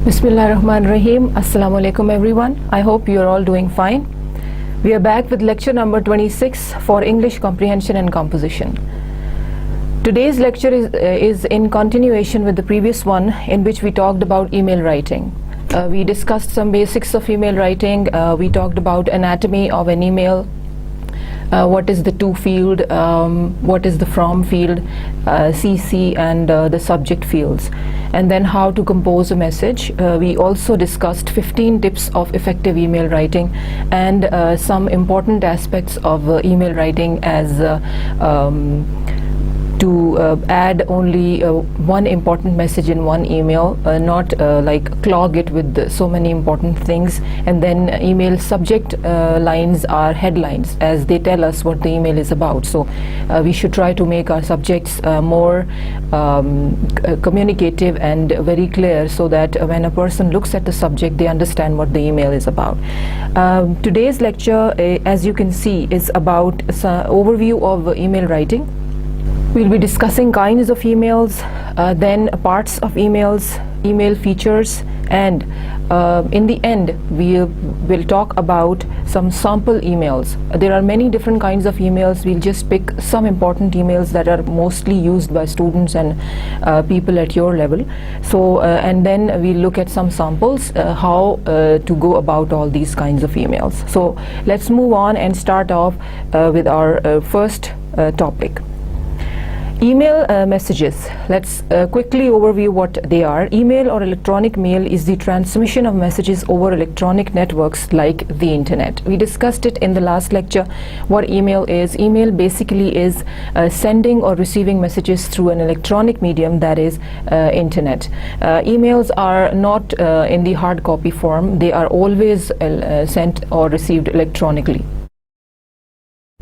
Bismillahirrahmanirrahim. Assalamu alaikum everyone. I hope you're all doing fine. We are back with lecture number 26 for English Comprehension and Composition. Today's lecture is in continuation with the previous one, in which we talked about email writing. We discussed some basics of email writing. We talked about anatomy of an email. What is the to field, what is the from field, CC, and the subject fields, and then how to compose a message. We also discussed 15 tips of effective email writing and some important aspects of email writing, as to add only one important message in one email, not like clog it with so many important things. And then email subject lines are headlines, as they tell us what the email is about. So we should try to make our subjects more communicative and very clear, so that when a person looks at the subject, they understand what the email is about. Today's lecture, as you can see, is about an overview of email writing. We'll be discussing kinds of emails, then parts of emails, email features, and in the end we will talk about some sample emails. There are many different kinds of emails. We'll just pick some important emails that are mostly used by students and people at your level. So and then we'll look at some samples, how to go about all these kinds of emails. So let's move on and start off with our first topic. Email messages. Let's quickly overview what they are. Email or electronic mail is the transmission of messages over electronic networks like the internet. We discussed it in the last lecture, what email is. Email basically is sending or receiving messages through an electronic medium, that is internet. Emails are not in the hard copy form. They are always sent or received electronically.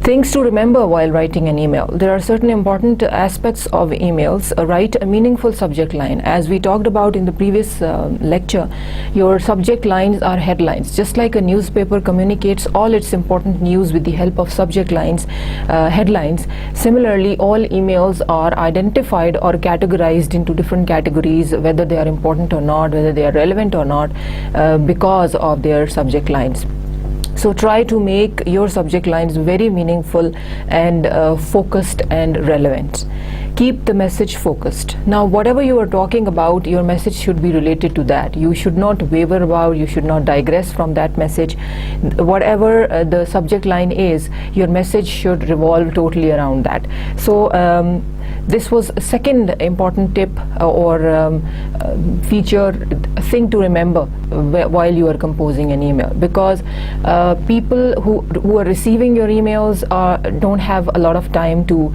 Things to remember while writing an email. There are certain important aspects of emails. Write a meaningful subject line. As we talked about in the previous lecture, your subject lines are headlines. Just like a newspaper communicates all its important news with the help of subject lines, headlines, similarly all emails are identified or categorized into different categories, whether they are important or not, whether they are relevant or not, because of their subject lines. So try to make your subject lines very meaningful and focused and relevant. Keep the message focused. Now, whatever you are talking about, your message should be related to that. You should not waver about, you should not digress from that message. Whatever the subject line is, your message should revolve totally around that. So this was a second important tip or feature, thing to remember while you are composing an email, because people who are receiving your emails don't have a lot of time to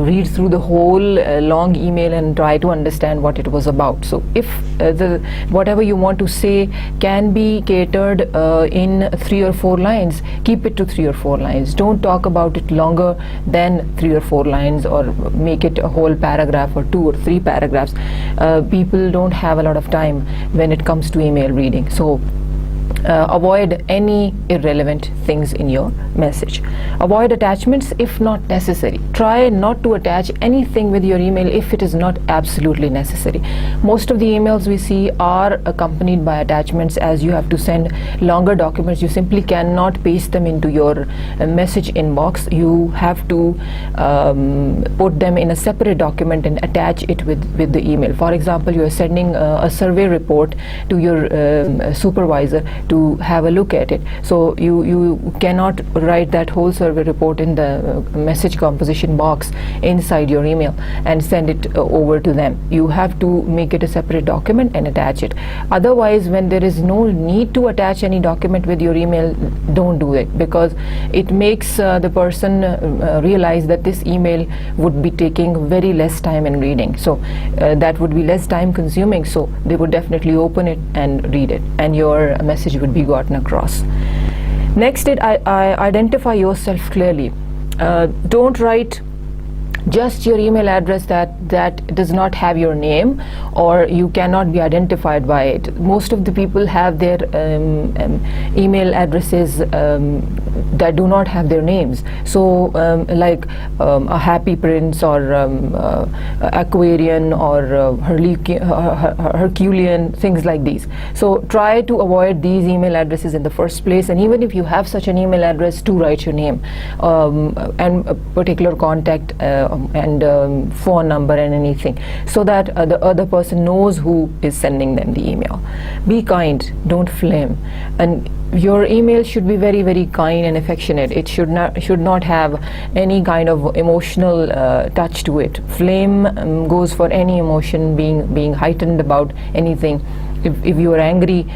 read through the whole long email and try to understand what it was about. So if whatever you want to say can be catered in 3 or 4 lines, keep it to 3 or 4 lines. Don't talk about it longer than 3 or 4 lines, or make it a whole paragraph or 2 or 3 paragraphs. People don't have a lot of time when it comes to email reading. So avoid any irrelevant things in your message. Avoid attachments if not necessary. Try not to attach anything with your email if it is not absolutely necessary. Most of the emails we see are accompanied by attachments, as you have to send longer documents. You simply cannot paste them into your message inbox. You have to put them in a separate document and attach it with the email. For example, you are sending a survey report to your supervisor to have a look at it. So you cannot write that whole survey report in the message composition box inside your email and send it over to them. You have to make it a separate document and attach it. Otherwise, when there is no need to attach any document with your email, don't do it, because it makes the person realize that this email would be taking very less time in reading. So that would be less time consuming, so they would definitely open it and read it, and your message would be gotten across. Next, I identify yourself clearly. Don't write just your email address that does not have your name, or you cannot be identified by it. Most of the people have their email addresses that do not have their names, so like a Happy Prince, or Aquarian, or Herculean, things like these. So try to avoid these email addresses in the first place, and even if you have such an email address, to write your name and a particular contact and phone number and anything, so that the other person knows who is sending them the email. Be kind, don't flame, and your email should be very, very kind and affectionate. It should not have any kind of emotional touch to it. Flame goes for any emotion, being heightened about anything. If you are angry,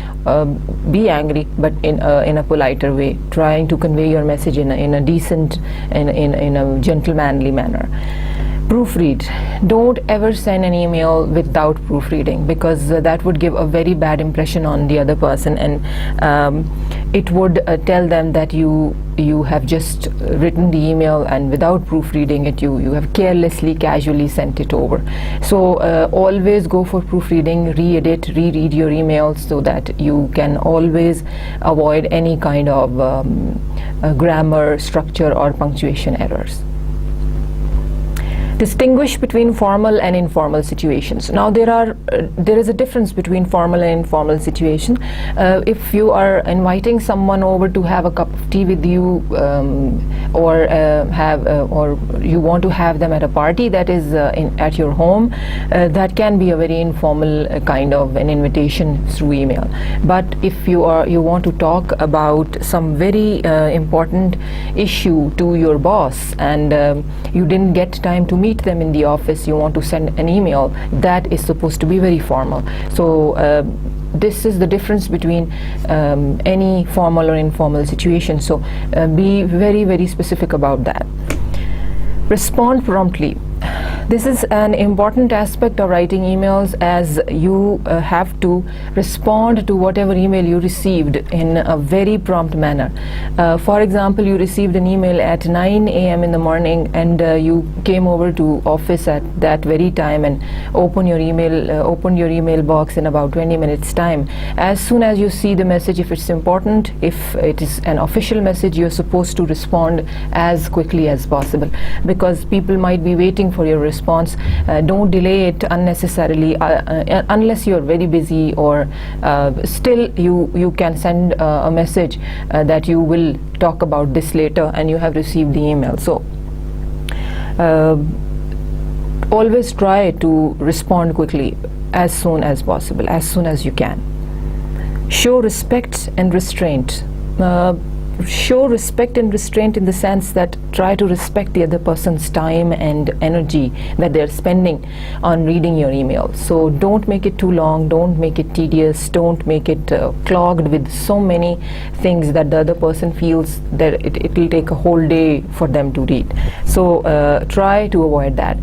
be angry, but in a politer way, trying to convey your message in a decent, in a gentlemanly manner. Proofread. Don't ever send an email without proofreading, because that would give a very bad impression on the other person, and it would tell them that you have just written the email, and without proofreading it, you have carelessly, casually sent it over. So always go for proofreading, re-edit, reread your emails, so that you can always avoid any kind of grammar, structure, or punctuation errors. Distinguish between formal and informal situations. Now there is a difference between formal and informal situation. If you are inviting someone over to have a cup of tea with you, or you want to have them at a party that is at your home, that can be a very informal kind of an invitation through email. But if you want to talk about some very important issue to your boss, and you didn't get time to meet them in the office, you want to send an email, that is supposed to be very formal. So this is the difference between any formal or informal situation. So be very, very specific about that. Respond promptly. This is an important aspect of writing emails, as you have to respond to whatever email you received in a very prompt manner. For example, you received an email at 9 a.m. in the morning, and you came over to office at that very time and opened your email box in about 20 minutes time. As soon as you see the message, if it's important, if it is an official message, you're supposed to respond as quickly as possible, because people might be waiting for your response. Don't delay it unnecessarily, unless you're very busy, or still you can send a message that you will talk about this later, and you have received the email. So always try to respond quickly, as soon as possible, as soon as you can. Show respect and restraint. Show respect and restraint in the sense that try to respect the other person's time and energy that they're spending on reading your email. So don't make it too long, don't make it tedious, don't make it clogged with so many things that the other person feels that it will take a whole day for them to read. So try to avoid that.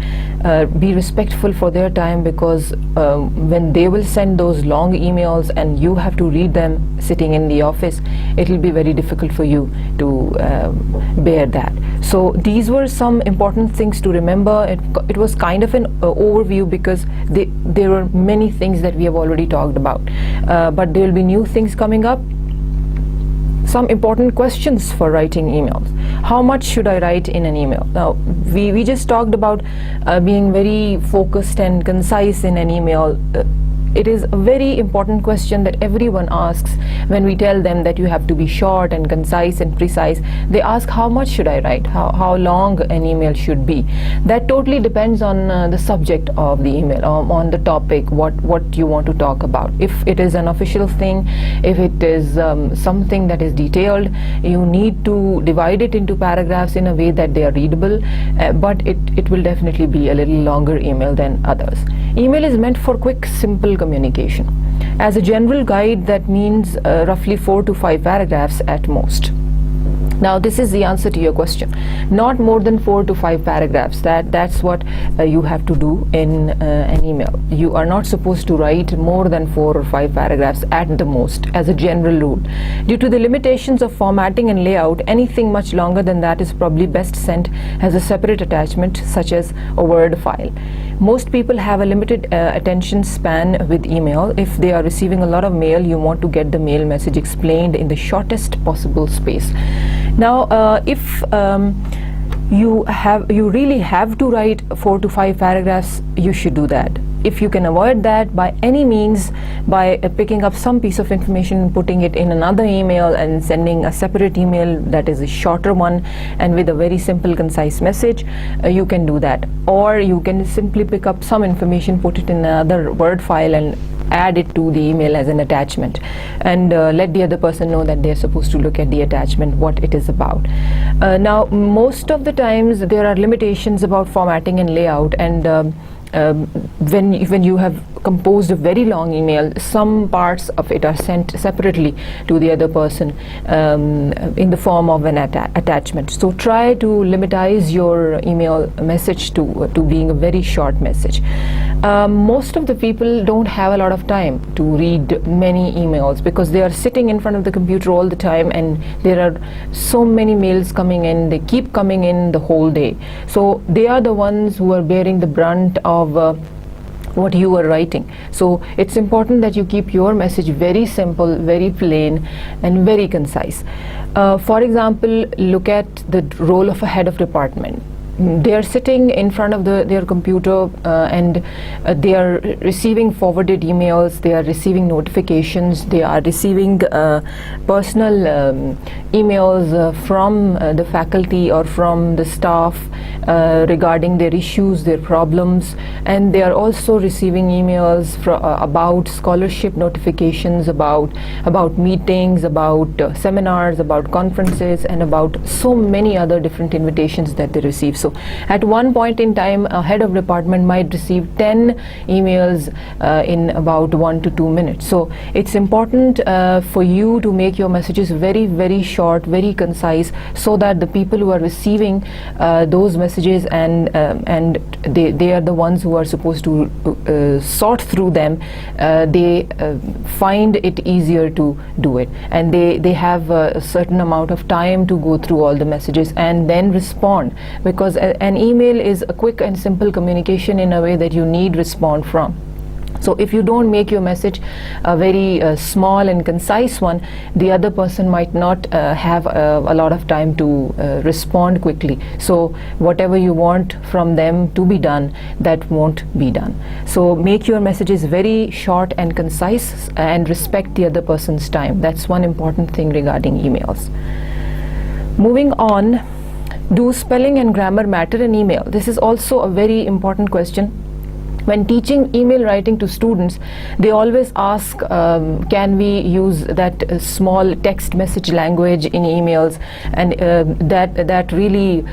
Be respectful for their time, because when they will send those long emails and you have to read them sitting in the office, it will be very difficult for you to bear that. So these were some important things to remember. It was kind of an overview, because there were many things that we have already talked about, but there will be new things coming up. Some important questions for writing emails. How much should I write in an email? Now, we just talked about being very focused and concise in an email. It is a very important question that everyone asks when we tell them that you have to be short and concise and precise. They ask, how much should I write? How long an email should be? That totally depends on the subject of the email, on the topic, what you want to talk about. If it is an official thing, if it is something that is detailed, you need to divide it into paragraphs in a way that they are readable, but it will definitely be a little longer email than others. Email is meant for quick, simple communication. As a general guide, that means roughly 4 to 5 paragraphs at most. Now this is the answer to your question. Not more than 4 to 5 paragraphs. That's what you have to do in an email. You are not supposed to write more than 4 or 5 paragraphs at the most, as a general rule. Due to the limitations of formatting and layout, anything much longer than that is probably best sent as a separate attachment, such as a Word file. Most people have a limited attention span with email. If they are receiving a lot of mail, you want to get the mail message explained in the shortest possible space. Now, if you really have to write 4 to 5 paragraphs, you should do that. If you can avoid that by any means, by picking up some piece of information and putting it in another email and sending a separate email that is a shorter one and with a very simple, concise message, you can do that. Or you can simply pick up some information, put it in another Word file and add it to the email as an attachment, and let the other person know that they're supposed to look at the attachment, what it is about. Now, most of the times there are limitations about formatting and layout, and when you have composed a very long email, some parts of it are sent separately to the other person in the form of an attachment. So try to limitize your email message to being a very short message. Most of the people don't have a lot of time to read many emails because they are sitting in front of the computer all the time, and there are so many mails coming in. They keep coming in the whole day. So they are the ones who are bearing the brunt of what you are writing. So it's important that you keep your message very simple, very plain, and very concise. For example, look at the role of a head of department. They are sitting in front of their computer and they are receiving forwarded emails, they are receiving notifications, they are receiving personal emails from the faculty or from the staff regarding their issues, their problems, and they are also receiving emails about scholarship notifications, about meetings, about seminars, about conferences, and about so many other different invitations that they receive. So at one point in time, a head of department might receive 10 emails in about 1 to 2 minutes. So it's important for you to make your messages very, very short, very concise, so that the people who are receiving those messages and they are the ones who are supposed to sort through them, they find it easier to do it, and they have a certain amount of time to go through all the messages and then respond, because an email is a quick and simple communication in a way that you need respond from. So if you don't make your message a very small and concise one, the other person might not have a lot of time to respond quickly. So whatever you want from them to be done, that won't be done. So make your messages very short and concise and respect the other person's time. That's one important thing regarding emails. Moving on, do spelling and grammar matter in email? This is also a very important question. When teaching email writing to students, they always ask, can we use that small text message language in emails? And that really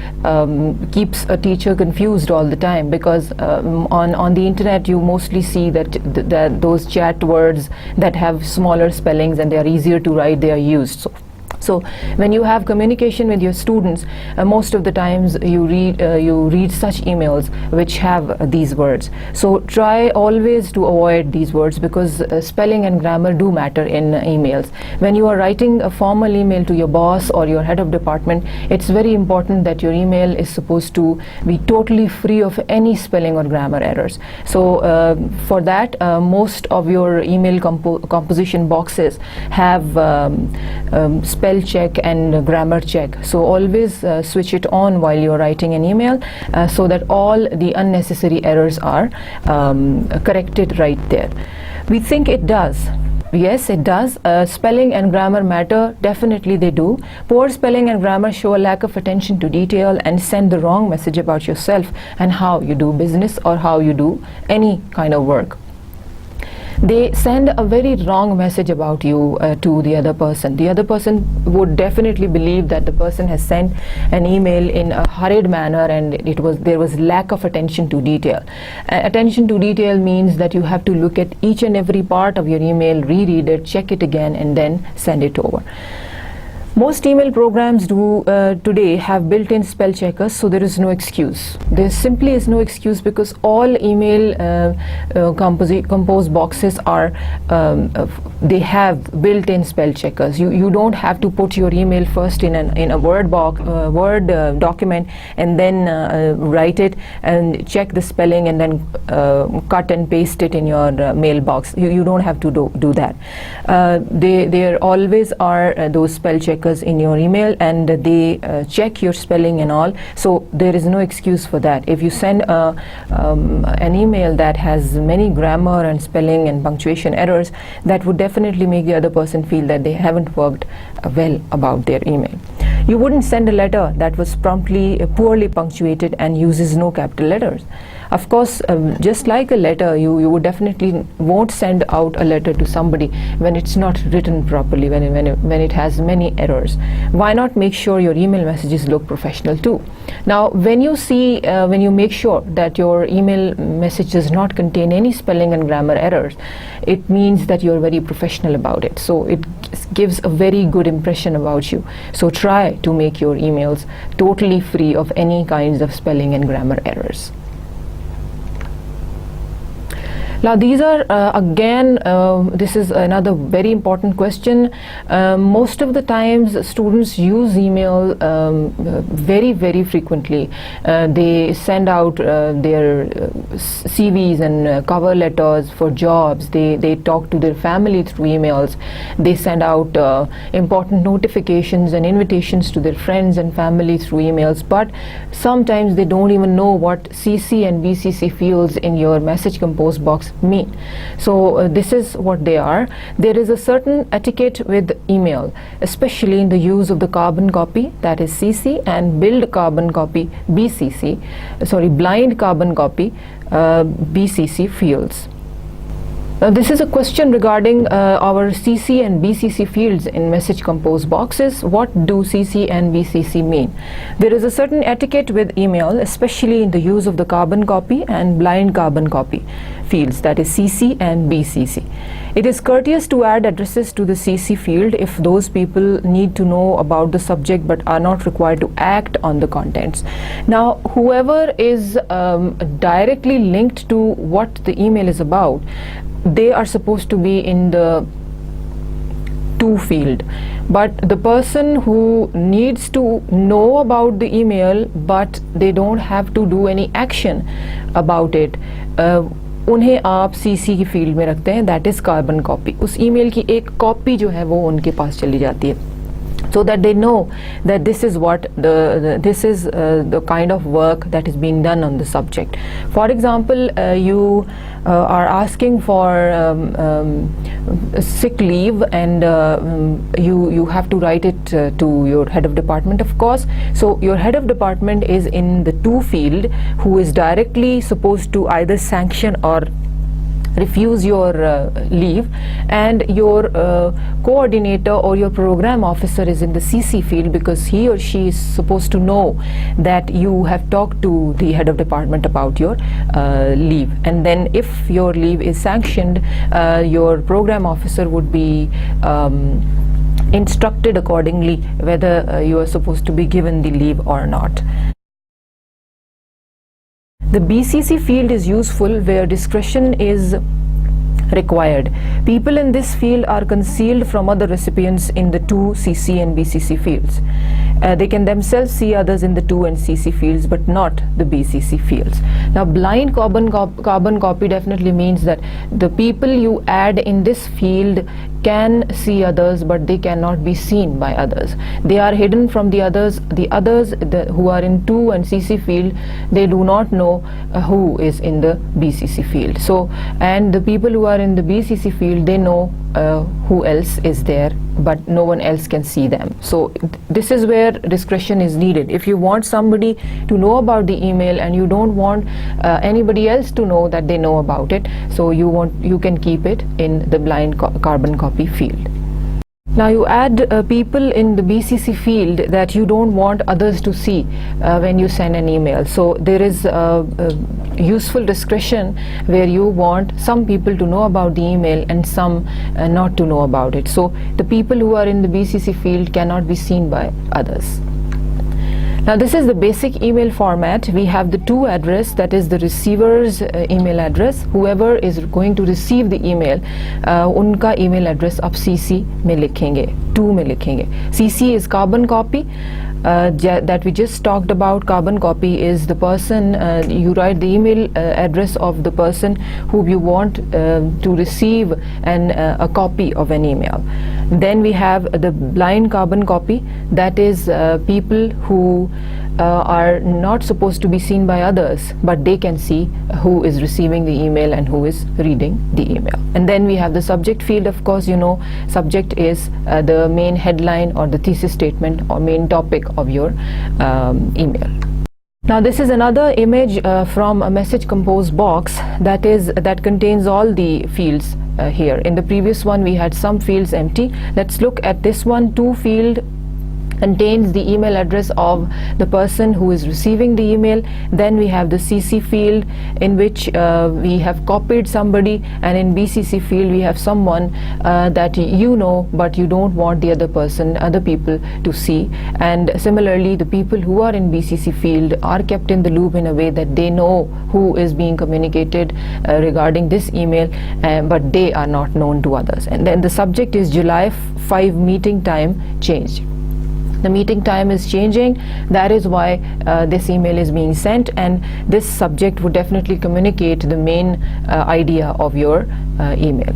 keeps a teacher confused all the time, because on the internet you mostly see that those chat words that have smaller spellings and they are easier to write, they are used. So when you have communication with your students, most of the times you read such emails which have these words. So try always to avoid these words, because spelling and grammar do matter in emails. When you are writing a formal email to your boss or your head of department, it's very important that your email is supposed to be totally free of any spelling or grammar errors. So for that, most of your email composition boxes have spell check and grammar check. So always switch it on while you're writing an email, so that all the unnecessary errors are corrected right there. We think it does. Yes, it does. Spelling and grammar matter. Definitely they do. Poor spelling and grammar show a lack of attention to detail and send the wrong message about yourself and how you do business or how you do any kind of work. They send a very wrong message about you to the other person. The other person would definitely believe that the person has sent an email in a hurried manner, and there was lack of attention to detail. Attention to detail means that you have to look at each and every part of your email, reread it, check it again, and then send it over. Most email programs today have built-in spell checkers, so there is no excuse. There simply is no excuse because all email compose boxes are they have built-in spell checkers. You don't have to put your email first in a Word document and then write it and check the spelling and then cut and paste it in your mailbox. You don't have to do that. There always are those spell checkers in your email, and they check your spelling and all, so there is no excuse for that. If you send an email that has many grammar and spelling and punctuation errors, that would definitely make the other person feel that they haven't worked well about their email. You wouldn't send a letter that was poorly punctuated and uses no capital letters. Of course, just like a letter, you would definitely won't send out a letter to somebody when it's not written properly, when it has many errors. Why not make sure your email messages look professional too? Now, when you make sure that your email message does not contain any spelling and grammar errors, it means that you're very professional about it. So it gives a very good impression about you. So try to make your emails totally free of any kinds of spelling and grammar errors. Now these are again, this is another very important question. Most of the times students use email very frequently. They send out their CVs and cover letters for jobs. They talk to their family through emails. They send out important notifications and invitations to their friends and family through emails, but sometimes they don't even know what CC and BCC fields in your message compose box mean. So this is what they are. There is a certain etiquette with email, especially in the use of the carbon copy, that is CC, and blind carbon copy BCC fields. This is a question regarding our CC and BCC fields in message compose boxes. What do CC and BCC mean? There is a certain etiquette with email, especially in the use of the carbon copy and blind carbon copy fields, that is CC and BCC. It is courteous to add addresses to the CC field if those people need to know about the subject but are not required to act on the contents. Now, whoever is directly linked to what the email is about, they are supposed to be in the to field, but the person who needs to know about the email but they don't have to do any action about it, उन्हें आप CC की field में रखते हैं, that is carbon copy. उस email की एक copy जो है वो उनके पास चली जाती है, so that they know that this is what this is the kind of work that is being done on the subject. For example, you are asking for sick leave, and you have to write it to your head of department, of course. So your head of department is in the to field, who is directly supposed to either sanction or refuse your leave, and your coordinator or your program officer is in the CC field, because he or she is supposed to know that you have talked to the head of department about your leave. And then if your leave is sanctioned, your program officer would be instructed accordingly whether you are supposed to be given the leave or not. The BCC field is useful where discretion is required. People in this field are concealed from other recipients in the to, CC and BCC fields. They can themselves see others in the to and CC fields, but not the BCC fields. Now, blind carbon copy definitely means that the people you add in this field can see others, but they cannot be seen by others. They are hidden from the others. The others who are in to and CC field, they do not know who is in the BCC field. So, and the people who are in the BCC field, they know who else is there, but no one else can see them. So this is where discretion is needed. If you want somebody to know about the email and you don't want anybody else to know that they know about it, so you can keep it in the blind carbon copy field. Now you add people in the BCC field that you don't want others to see when you send an email. So there is useful discretion where you want some people to know about the email and some not to know about it. So the people who are in the BCC field cannot be seen by others. Now this is the basic email format. We have the to address, that is the receiver's email address. Whoever is going to receive the email, उनका email address आप CC में लिखेंगे, to में लिखेंगे. CC is carbon copy. That we just talked about. Carbon copy is the person, you write the email address of the person who you want to receive a copy of an email. Then we have the blind carbon copy, that is people who are not supposed to be seen by others, but they can see who is receiving the email and who is reading the email. And then we have the subject field. Of course, you know, subject is the main headline or the thesis statement or main topic of your email. Now this is another image from a message compose box that contains all the fields here. In the previous one we had some fields empty. Let's look at this one. To field contains the email address of the person who is receiving the email. Then we have the CC field, in which we have copied somebody, and in BCC field we have someone that you know but you don't want the other people to see. And similarly, the people who are in BCC field are kept in the loop in a way that they know who is being communicated regarding this email, but they are not known to others. And then the subject is July 5 meeting time changed. The meeting time is changing. That is why this email is being sent, and this subject would definitely communicate the main idea of your email.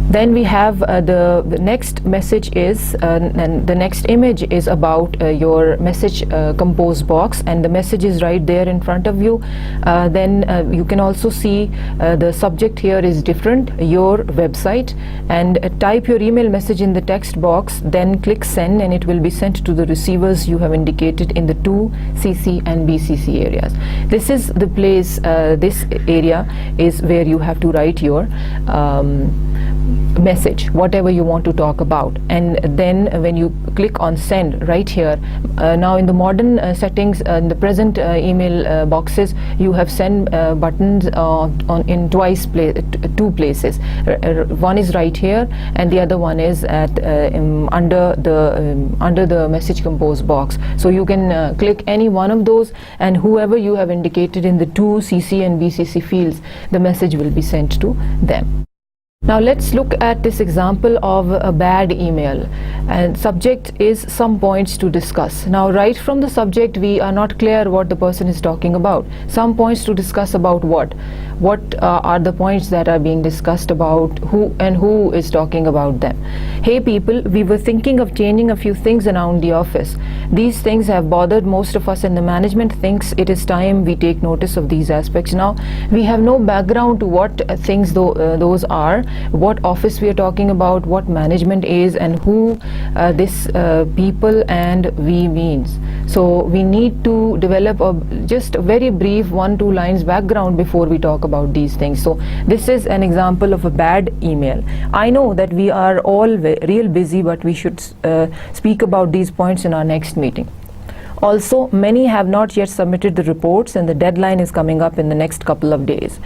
Then we have the next message is and the next image is about your message compose box, and the message is right there in front of you. Then you can also see the subject here is different, your website, and type your email message in the text box, then click send, and it will be sent to the receivers you have indicated in the to, CC and BCC areas. This is the place, this area is where you have to write your message, whatever you want to talk about. And then when you click on send right here, now in the modern settings, in the present email boxes, you have send buttons in two places. One is right here and the other one is at under the message compose box. So you can click any one of those, and whoever you have indicated in the to, CC and BCC fields, the message will be sent to them. Now let's look at this example of a bad email, and subject is some points to discuss. Now right from the subject we are not clear what the person is talking about. Some points to discuss about what are the points that are being discussed about, who is talking about them. Hey people, we were thinking of changing a few things around the office. These things have bothered most of us, and the management thinks it is time we take notice of these aspects. Now we have no background to what things those are, what office we are talking about, what management is, and who this people and we means. So we need to develop just a very brief 1-2 lines background before we talk about these things. So this is an example of a bad email. I know that we are all real busy, but we should speak about these points in our next meeting. Also, many have not yet submitted the reports, and the deadline is coming up in the next couple of days.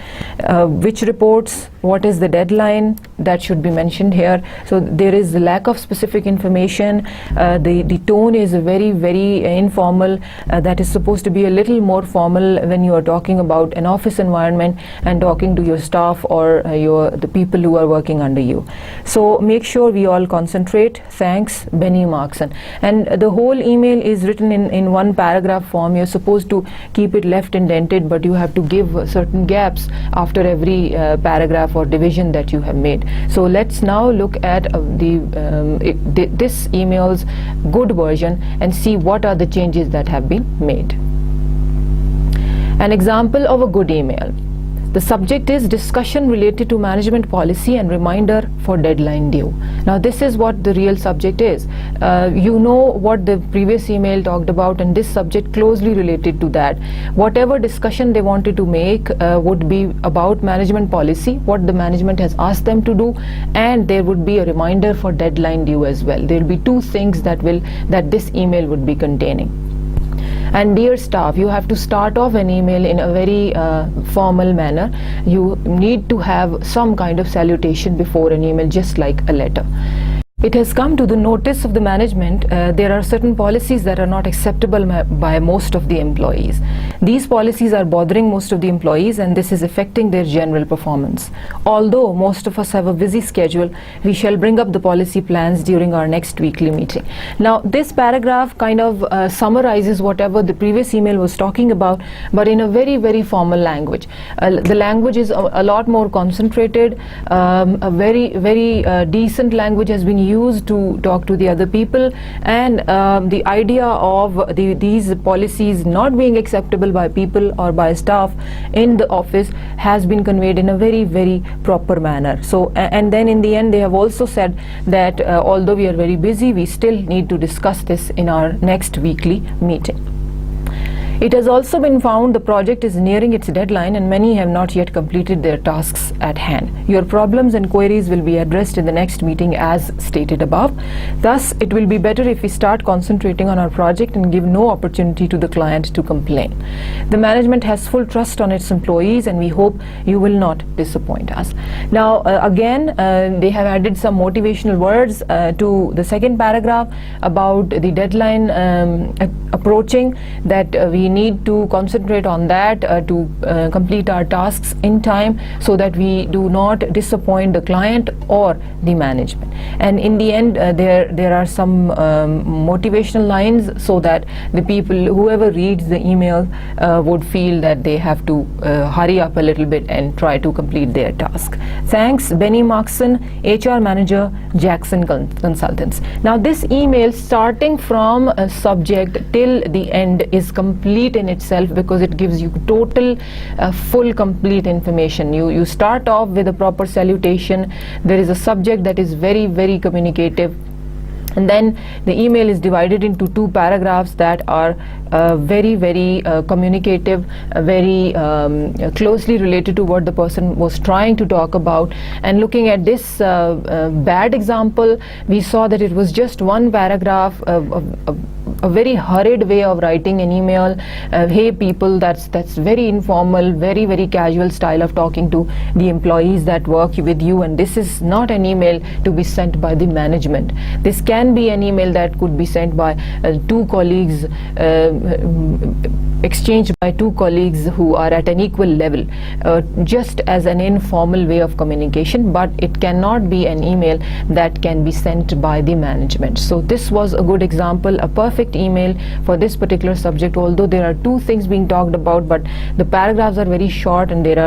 Which reports? What is the deadline? That should be mentioned here. So there is the lack of specific information. The tone is very, very informal. That is supposed to be a little more formal when you are talking about an office environment and talking to your staff or the people who are working under you. So make sure we all concentrate. Thanks, Benny Markson. And the whole email is written in one paragraph form. You're supposed to keep it left indented, but you have to give certain gaps after every paragraph or division that you have made. So let's now look at this email's good version and see what are the changes that have been made. An example of a good email. The subject is discussion related to management policy and reminder for deadline due. Now this is what the real subject is. You know what the previous email talked about, and this subject closely related to that. Whatever discussion they wanted to make would be about management policy, what the management has asked them to do, and there would be a reminder for deadline due as well. There will be two things that this email would be containing. And dear staff, you have to start off an email in a very formal manner. You need to have some kind of salutation before an email, just like a letter. It has come to the notice of the management there are certain policies that are not acceptable by most of the employees. These policies are bothering most of the employees, and this is affecting their general performance. Although most of us have a busy schedule, we shall bring up the policy plans during our next weekly meeting. Now this paragraph kind of summarizes whatever the previous email was talking about, but in a very, very formal language. The language is a lot more concentrated. A very, very decent language has been used to talk to the other people, and the idea of these policies not being acceptable by people or by staff in the office has been conveyed in a very, very proper manner. So, and then in the end they have also said that although we are very busy, we still need to discuss this in our next weekly meeting. It has also been found the project is nearing its deadline and many have not yet completed their tasks at hand. Your problems and queries will be addressed in the next meeting as stated above. Thus, it will be better if we start concentrating on our project and give no opportunity to the client to complain. The management has full trust on its employees and we hope you will not disappoint us. Now, again, they have added some motivational words to the second paragraph about the deadline approaching, that we need to concentrate on that to complete our tasks in time so that we do not disappoint the client or the management. And in the end there are some motivational lines so that the people, whoever reads the email would feel that they have to hurry up a little bit and try to complete their task. Thanks, Benny Markson, HR Manager, Jackson Consultants. Now this email, starting from a subject till the end, is complete in itself because it gives you total full complete information. You start off with a proper salutation. There is a subject that is very, very communicative, and then the email is divided into two paragraphs that are very, very communicative, very closely related to what the person was trying to talk about. And looking at this bad example, we saw that it was just one paragraph, a very hurried way of writing an email. Hey people, that's very informal, very, very casual style of talking to the employees that work with you, and this is not an email to be sent by the management. This can be an email that could be sent by two colleagues, exchanged by two colleagues who are at an equal level, just as an informal way of communication, but it cannot be an email that can be sent by the management. So this was a good example, a perfect email for this particular subject, although there are two things being talked about, but the paragraphs are very short and there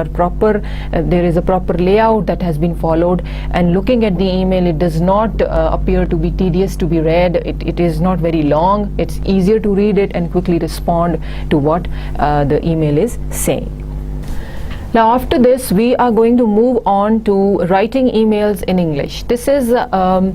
is a proper layout that has been followed. And looking at the email, it does not appear to be tedious to be read. It is not very long. It's easier to read it and quickly respond to what the email is saying. Now after this we are going to move on to writing emails in English. This is a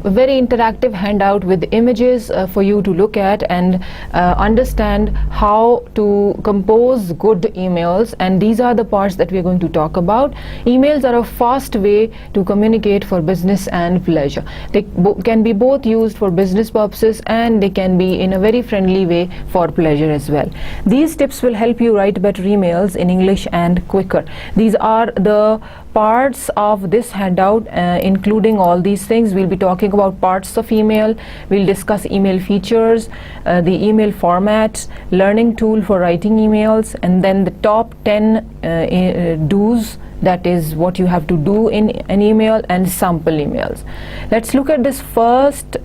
very interactive handout with images for you to look at and understand how to compose good emails, and these are the parts that we are going to talk about. Emails are a fast way to communicate for business and pleasure. They can be both used for business purposes and they can be in a very friendly way for pleasure as well. These tips will help you write better emails in English and quicker. These are the parts of this handout, including all these things. We'll be talking about parts of email, we'll discuss email features, the email formats, learning tool for writing emails, and then the top 10 do's, that is what you have to do in an email, and sample emails. Let's look at this first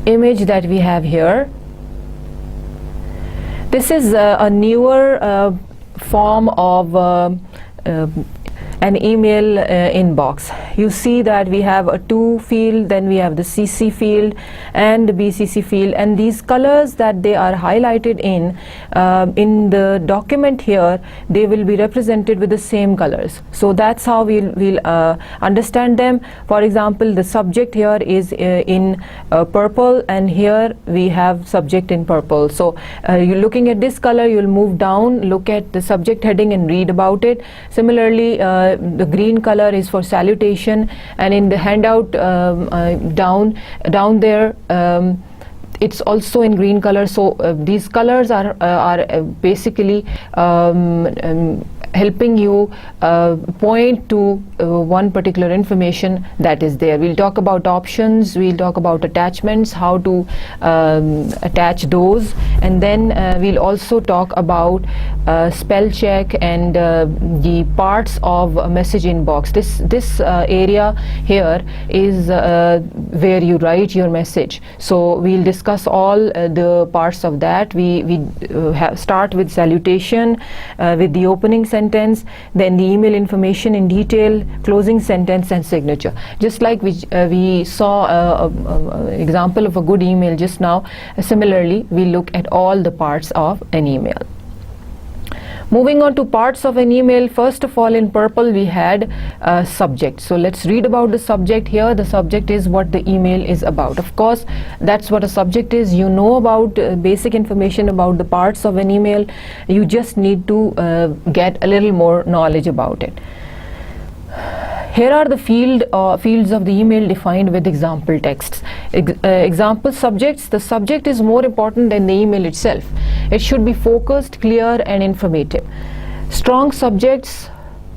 image that we have here. This is a newer form of an email inbox. You see that we have a to field, then we have the CC field and the BCC field, and these colors that they are highlighted in the document here, they will be represented with the same colors. So that's how we'll understand them. For example, the subject here is in purple, and here we have subject in purple. So you're looking at this color, you'll move down, look at the subject heading and read about it. Similarly, the green color is for salutation, and in the handout down there, it's also in green color. So these colors are basically helping you point to one particular information that is there. We'll talk about options, we'll talk about attachments, how to attach those, and then we'll also talk about spell check and the parts of a message inbox. This area here is where you write your message. So we'll discuss all the parts of that. We start with salutation, with the opening sentence, then the email information in detail, closing sentence, and signature. Just like we saw an example of a good email just now, similarly we look at all the parts of an email. Moving on to parts of an email, first of all, in purple we had subject. So let's read about the subject here. The subject is what the email is about. Of course, that's what a subject is. You know about basic information about the parts of an email. You just need to get a little more knowledge about it. Here are the fields of the email defined with example texts. Example subjects. The subject is more important than the email itself. It should be focused, clear, and informative. Strong subjects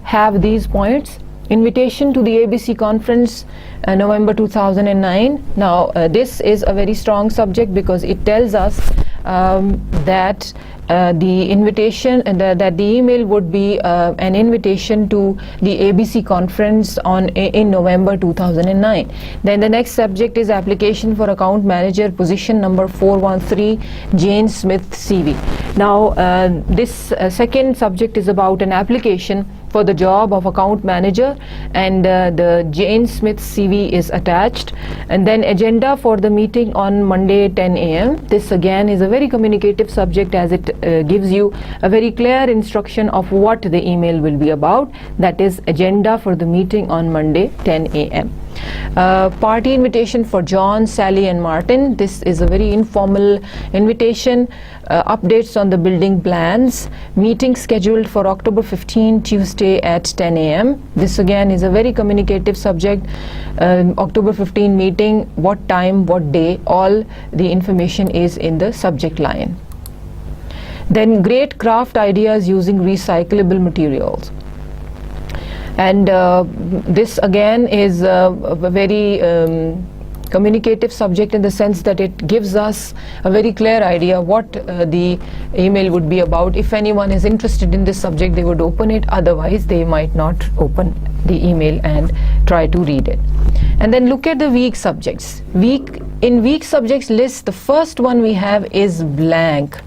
have these points. Invitation to the ABC conference, November 2009. Now this is a very strong subject because it tells us that the invitation that the email would be an invitation to the ABC conference in November 2009. Then the next subject is application for account manager, position number 413, Jane Smith CV. Now this second subject is about an application for the job of account manager, and the Jane Smith CV is attached. And then agenda for the meeting on Monday 10 a.m. This again is a very communicative subject, as it gives you a very clear instruction of what the email will be about. That is agenda for the meeting on Monday 10 a.m. Party invitation for John, Sally, and Martin. This is a very informal invitation. Updates on the building plans. Meeting scheduled for October 15, Tuesday at 10 a.m. This again is a very communicative subject. October 15 meeting, what time, what day, all the information is in the subject line. Then great craft ideas using recyclable materials. And this again is a very communicative subject, in the sense that it gives us a very clear idea what the email would be about. If anyone is interested in this subject, they would open it. Otherwise, they might not open the email and try to read it. And then look at the weak subjects. In weak subjects list, the first one we have is blank.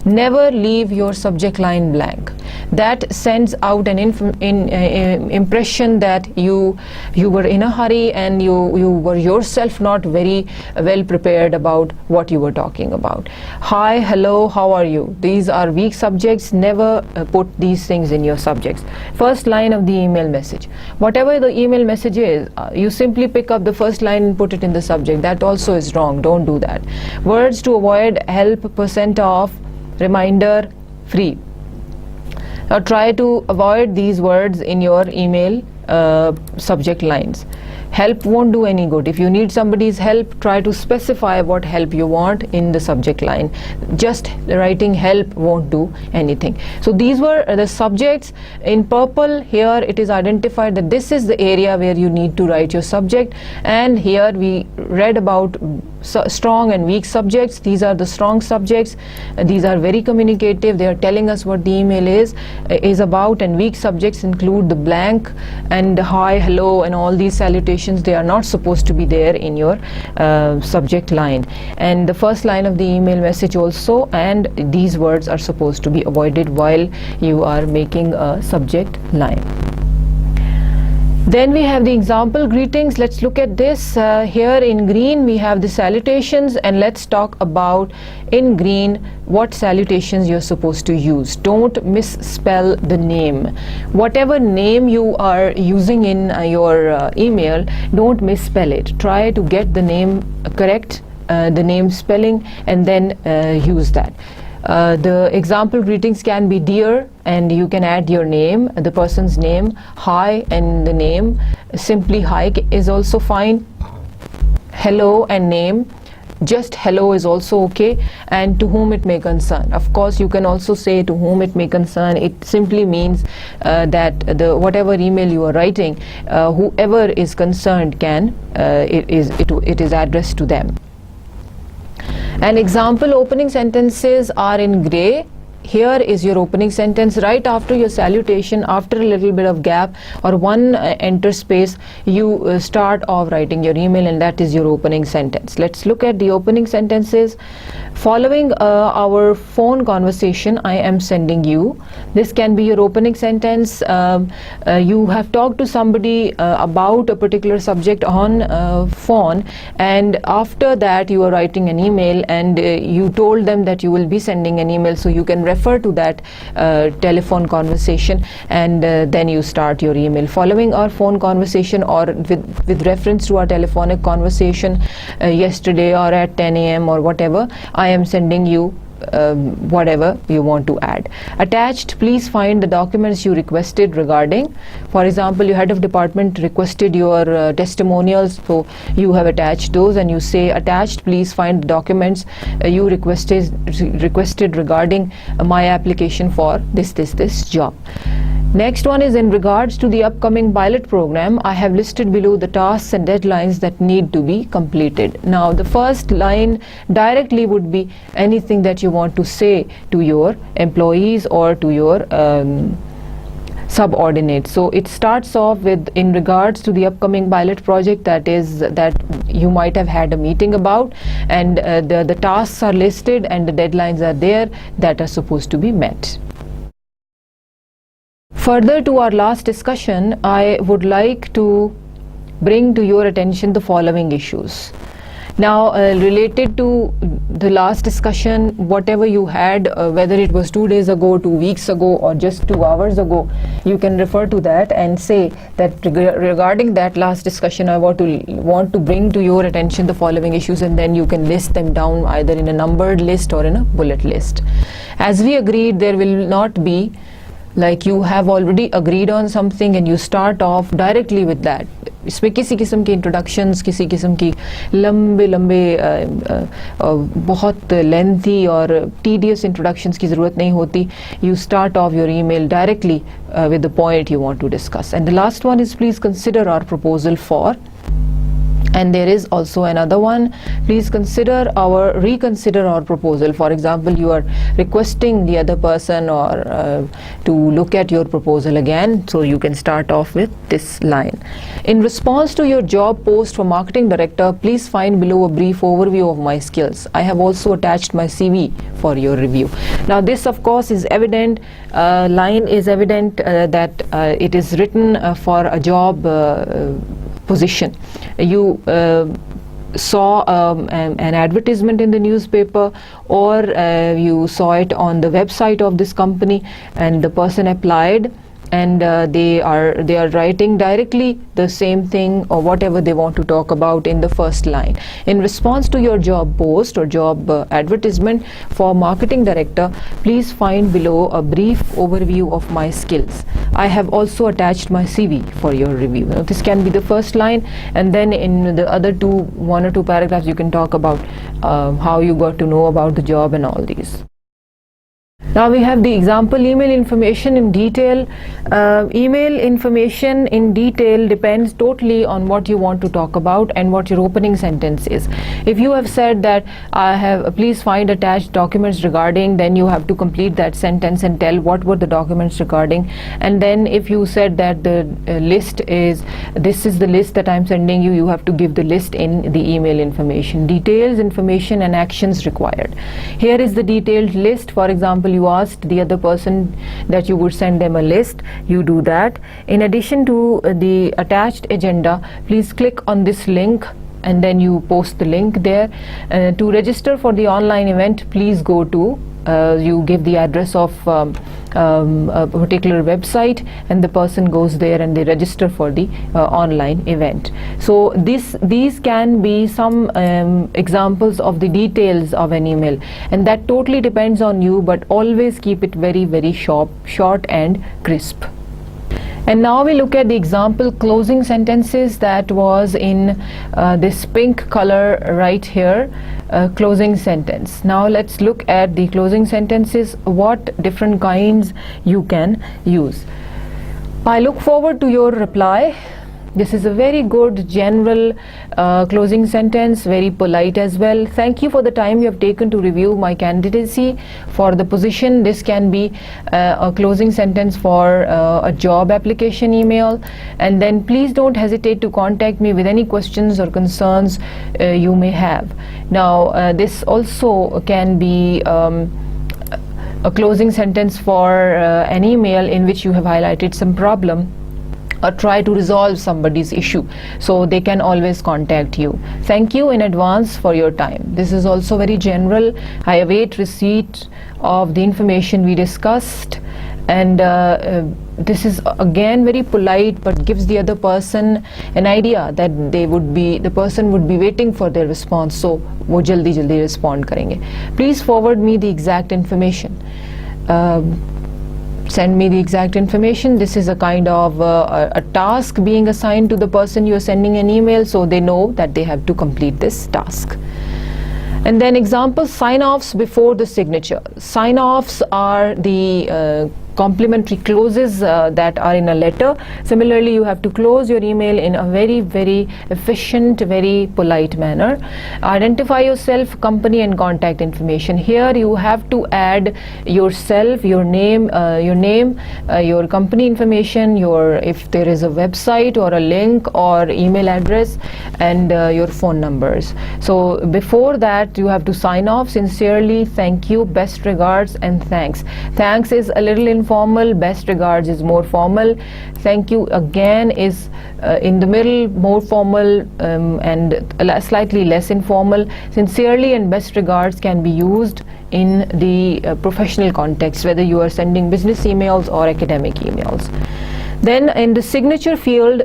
Never leave your subject line blank. That sends out an impression that you were in a hurry and you were yourself not very well prepared about what you were talking about. Hi, hello, how are you? These are weak subjects. Never put these things in your subjects. First line of the email message. Whatever the email message is, you simply pick up the first line and put it in the subject. That also is wrong. Don't do that. Words to avoid: help, % off, reminder, free. Now try to avoid these words in your email subject lines. Help won't do any good. If you need somebody's help, try to specify what help you want in the subject line. Just writing help won't do anything. So these were the subjects. In purple here it is identified that this is the area where you need to write your subject, and here we read about strong and weak subjects. These are the strong subjects. These are very communicative. They are telling us what the email is about, and weak subjects include the blank and hi, hello, and all these salutations. They are not supposed to be there in your subject line, and the first line of the email message also, and these words are supposed to be avoided while you are making a subject line. Then we have the example greetings. Let's look at this. Here in green we have the salutations, and let's talk about in green what salutations you're supposed to use. Don't misspell the name. Whatever name you are using in your email, don't misspell it. Try to get the name correct, the name spelling, and then use that. The example greetings can be dear, and you can add your name, the person's name, hi, and the name. Simply hi is also fine. Hello and name. Just hello is also okay. And to whom it may concern. Of course, you can also say to whom it may concern. It simply means that the whatever email you are writing, whoever is concerned can it is addressed to them. And example opening sentences are in gray. Here is your opening sentence. Right after your salutation, after a little bit of gap or one enter space, you start off writing your email, and that is your opening sentence. Let's look at the opening sentences. Following our phone conversation, I am sending you. This can be your opening sentence. You have talked to somebody about a particular subject on phone, and after that you are writing an email, and you told them that you will be sending an email, so you can refer to that telephone conversation, and then you start your email. Following our phone conversation, or with reference to our telephonic conversation yesterday, or at 10 a.m. or whatever, I am sending you whatever you want to add. Attached, please find the documents you requested regarding. For example, your head of department requested your testimonials, so you have attached those, and you say attached, please find the documents you requested regarding my application for this job. Next one is in regards to the upcoming pilot program. I have listed below the tasks and deadlines that need to be completed. Now, the first line directly would be anything that you want to say to your employees or to your subordinates. So it starts off with in regards to the upcoming pilot project that you might have had a meeting about, and the tasks are listed and the deadlines are there that are supposed to be met. Further to our last discussion, I would like to bring to your attention the following issues. Now, related to the last discussion, whatever you had, whether it was 2 days ago, 2 weeks ago, or just 2 hours ago, you can refer to that and say that regarding that last discussion, I want to bring to your attention the following issues, and then you can list them down either in a numbered list or in a bullet list. As we agreed, there will not be like you have already agreed on something and you start off directly with that. इसमें किसी किस्म की introductions, किसी किस्म की लंबे बहुत lengthy और टीडियस इंट्रोडक्शंस की ज़रूरत नहीं होती. You start off your email directly with the point you want to discuss. And the last one is please consider our proposal for. And there is also another one, please reconsider our proposal. For example, you are requesting the other person or to look at your proposal again, so you can start off with this line. In response to your job post for marketing director, please find below a brief overview of my skills. I have also attached my CV for your review. Now this of course is evident, line is evident that it is written for a job position. You saw an advertisement in the newspaper, or you saw it on the website of this company, and the person applied, and they are writing directly the same thing or whatever they want to talk about in the first line. In response to your job post or job advertisement for marketing director, please find below a brief overview of my skills. I have also attached my CV for your review. Now, this can be the first line, and then in the other one or two paragraphs you can talk about how you got to know about the job and all these. Now we have the example email information in detail. Email information in detail depends totally on what you want to talk about and what your opening sentence is. If you have said that please find attached documents regarding, then you have to complete that sentence and tell what were the documents regarding. And then if you said that the this is the list that I'm sending you, you have to give the list in the email information. Details, information and actions required. Here is the detailed list. For example, you you asked the other person that you would send them a list, you do that. In addition to the attached agenda, please click on this link and then you post the link there. To register for the online event, please go to you give the address of a particular website, and the person goes there and they register for the online event. So these can be some examples of the details of an email, and that totally depends on you, but always keep it very, very short and crisp. And now we look at the example closing sentences that was in this pink color right here, closing sentence. Now let's look at the closing sentences, what different kinds you can use. I look forward to your reply. This is a very good general closing sentence, very polite as well. Thank you for the time you have taken to review my candidacy for the position. This can be a closing sentence for a job application email. And then please don't hesitate to contact me with any questions or concerns you may have. Now this also can be a closing sentence for an email in which you have highlighted some problem or try to resolve somebody's issue, so they can always contact you. Thank you in advance for your time. This is also very general. I await receipt of the information we discussed, and this is again very polite, but gives the other person an idea that the person would be waiting for their response, so wo jaldi respond karenge. Please forward me the exact information. Send me the exact information. This is a kind of a task being assigned to the person you are sending an email, so they know that they have to complete this task. And then example sign-offs before the signature. Sign-offs are the complimentary clauses that are in a letter. Similarly, you have to close your email in a very, very efficient, very polite manner. Identify yourself, company and contact information. Here you have to add yourself, your name, your company information, if there is a website or a link or email address, and your phone numbers. So before that you have to sign off: sincerely, thank you, best regards, and thanks. Thanks is a little informal, best regards is more formal, thank you again is in the middle, more formal, and slightly less informal. Sincerely and best regards can be used in the professional context, whether you are sending business emails or academic emails. Then in the signature field,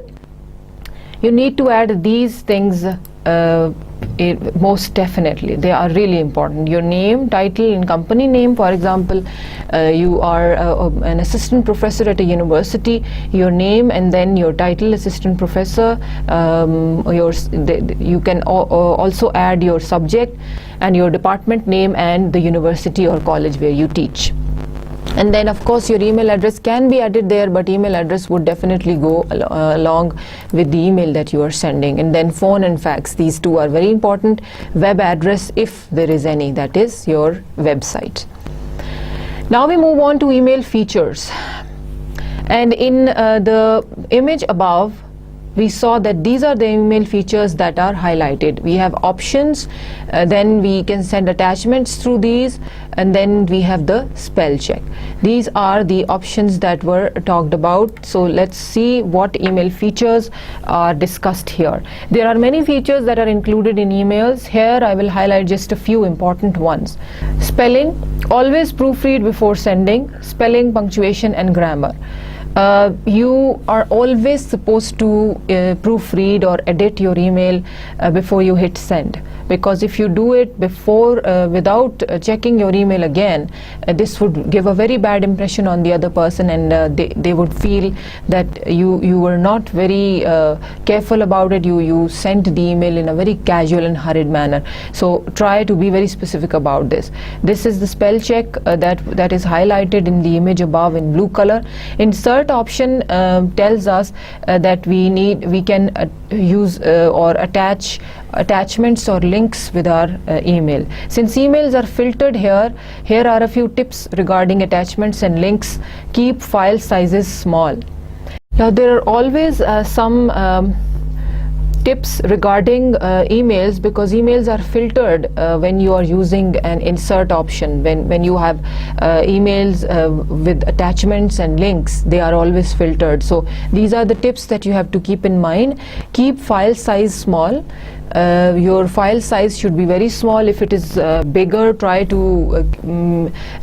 you need to add these things most definitely. They are really important. Your name, title and company name. For example, you are an assistant professor at a university, your name and then your title, assistant professor. You can also add your subject and your department name and the university or college where you teach. And then of course your email address can be added there, but email address would definitely go along with the email that you are sending. And then phone and fax, these two are very important. Web address, if there is any, that is your website. Now we move on to email features. And in the image above, we saw that these are the email features that are highlighted. We have options, then we can send attachments through these, and then we have the spell check. These are the options that were talked about. So let's see what email features are discussed here. There are many features that are included in emails. Here I will highlight just a few important ones. Spelling, always proofread before sending. Spelling, punctuation and grammar. You are always supposed to proofread or edit your email before you hit send, because if you do it before without checking your email again, this would give a very bad impression on the other person, and they would feel that you were not very careful about it. You sent the email in a very casual and hurried manner. So try to be very specific about this. This is the spell check that is highlighted in the image above in blue color. Insert option tells us that we can use or attach attachments or links with our email. Since emails are filtered here are a few tips regarding attachments and links. Keep file sizes small. Now there are always some tips regarding emails, because emails are filtered when you are using an insert option. When you have emails with attachments and links, they are always filtered. So these are the tips that you have to keep in mind. Keep file size small. Your file size should be very small. If it is bigger, try to